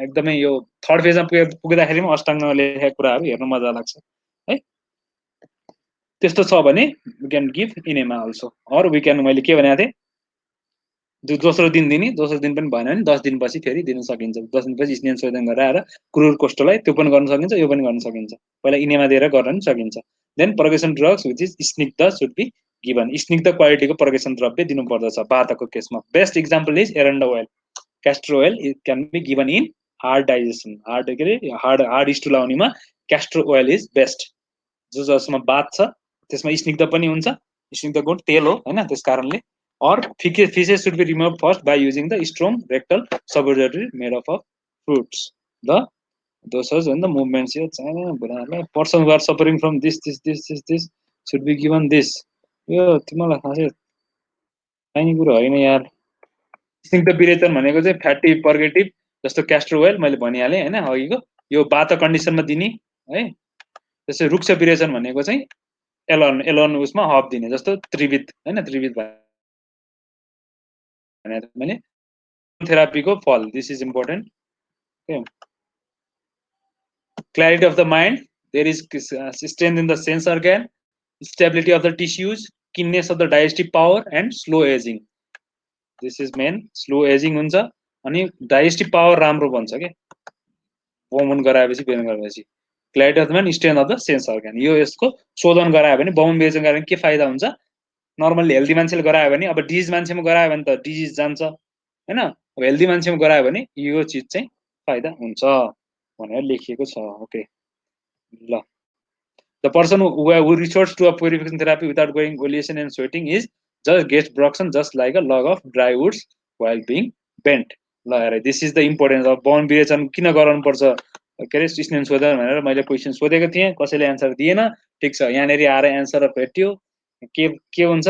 A: एकदमै यो थर्ड फेजमा पुग्दाखेरि पनि अष्टाङ्गमा लेखेको कुराहरु हेर्न मजा लाग्छ है। त्यस्तो छ भने we can give enema also, or we can, मैले के भनेको थिएँ दोस्रो दिन दिने, दोस्रो दिन पनि भएन भने 10 दिनपछि फेरि दिन सकिन्छ। 10 दिनपछि स्नेन शोधन गराएर क्रुर कोष्ठलाई त्यो पनि गर्न सकिन्छ, यो पनि गर्न सकिन्छ। पहिला इनेमा दिएर गर्न पनि सकिन्छ। Then purgation drugs which is स्निग्ध शुड बी गिवन। स्निग्ध क्वालिटीको परेगेसन द्रव्य दिनु पर्दछ वातको केसमा। बेस्ट एक्जाम्पल इज एरन्डा oil, castor oil. It can be given in hard digestion, hard के अरे हार्ड स्टुल आउनेमा क्यास्टर ओइल इज बेस्ट। जसमा वात छ त्यसमा स्निग्ध पनि हुन्छ, स्निग्धको तेल हो हैन, त्यसकारणले। or feces should be removed first by using the strong rectal suppository made up of fruits. The doses and the movements here, person who are suffering from this should be given this. यो तिमीलाई खासै चाहिने कुरा होइन यार। स्निग्ध विरेचन भनेको चाहिँ फ्याटी पर्गेटिभ जस्तो क्यास्टर ओइल मैले भनिहालेँ हैन अघिको, यो वात कन्डिसनमा दिने है। त्यसै रुक्ष विरेचन भनेको चाहिँ एलोन उसमा हब दिने, जस्तो त्रिविध हैन, त्रिविध भने थेरापीको फल। This is important. Okay, clarity of the mind, there is strength in the sense organ, stability of the tissues, keenness of the digestive power and slow aging. This is main, slow aging हुन्छ अनि digestive power राम्रो बन्छ के बमन गराएपछि बेन गराएपछि। clarity of the mind, strength of the sense organ, यो यसको शोधन गरायो भने बमन बेचन गरायो भने के फाइदा हुन्छ। नर्मली हेल्दी मान्छेले गरायो भने, अब डिजिज मान्छेमा गरायो भने त डिजिज जान्छ हैन, अब हेल्दी मान्छेमा गरायो भने यो चीज चाहिँ फाइदा हुन्छ भनेर लेखिएको छ। ओके ल, the person who resorts to a purification therapy without going oleation and sweating is just gets broken just like a log of dry woods while being bent. ल हेर, this is the importance of Boman विरेचन किन गराउनु पर्छ के अरे स्नेन शोधन भनेर मैले क्वेशन सोधेको थिएँ, कसैले एन्सर दिएन। ठिक छ, यहाँनेरि आएर एन्सर भेट्यो। के हुन्छ,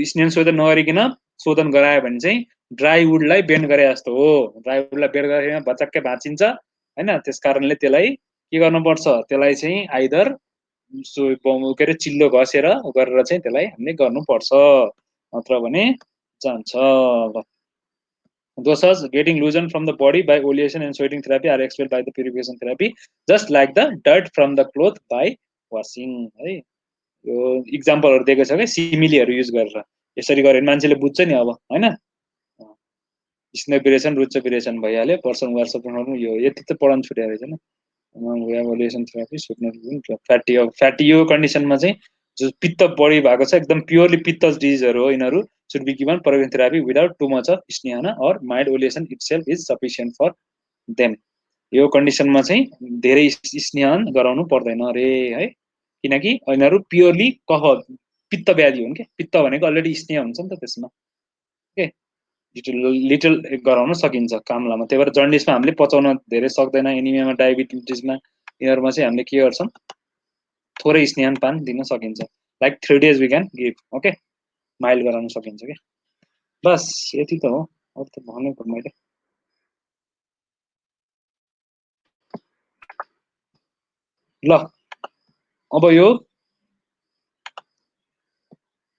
A: स्नेन शोधन नगरिकन शोधन गरायो भने चाहिँ ड्राई वुडलाई बेन्ड गरे जस्तो हो। ड्राई वुडलाई बेन्ड गरेर भचक्कै भाँचिन्छ हैन, त्यसकारणले त्यसलाई के गर्नुपर्छ, त्यसलाई चाहिँ आइदर के अरे चिल्लो घसेर गरेर चाहिँ त्यसलाई हामीले गर्नुपर्छ, नत्र भने जान्छ। Dosas getting loosened from the body by oleation and sweating therapy are expelled by the purification therapy just like the dirt from the cloth by washing है। यो इक्जाम्पलहरु दिएको छ के सिमिलीहरु युज गरेर, यसरी गरे भने मान्छेले बुझ्छ नि अब हैन। स्नेक विरेचन रुच्च विरेचन भइहाल्यो। पर्सन वार सपोर्ट यो यति त पढाउन छुट्याएको रहेछ न। ओलेसन थेरापी सुट्न फ्याटी यो कन्डिसनमा चाहिँ जो पित्त बढी भएको छ, एकदम प्योरली पित्त डिजिजहरु हो यिनीहरु, should be given purgation therapy without too much of स्नेहना or mild oleation itself is sufficient for them. यो कन्डिसनमा चाहिँ धेरै स्नेहन गराउनु पर्दैन अरे है, किनकि यिनीहरू प्योरली कफ पित्त व्याधि हुन् के, पित्त भनेको अलरेडी स्नेह हुन्छ नि त त्यसमा के, लिटल गराउन सकिन्छ कामलामा। त्यही भएर जन्डिसमा हामीले पचाउन धेरै सक्दैन, एनिमियामा डायबिटिजमा यिनीहरूमा चाहिँ हामीले के गर्छौँ थोरै स्नेहन पान दिन सकिन्छ, like 3 days we can give, okay mild गराउन सकिन्छ क्या। बस यति त हो, अरू त भनेको मैले। ल अब यो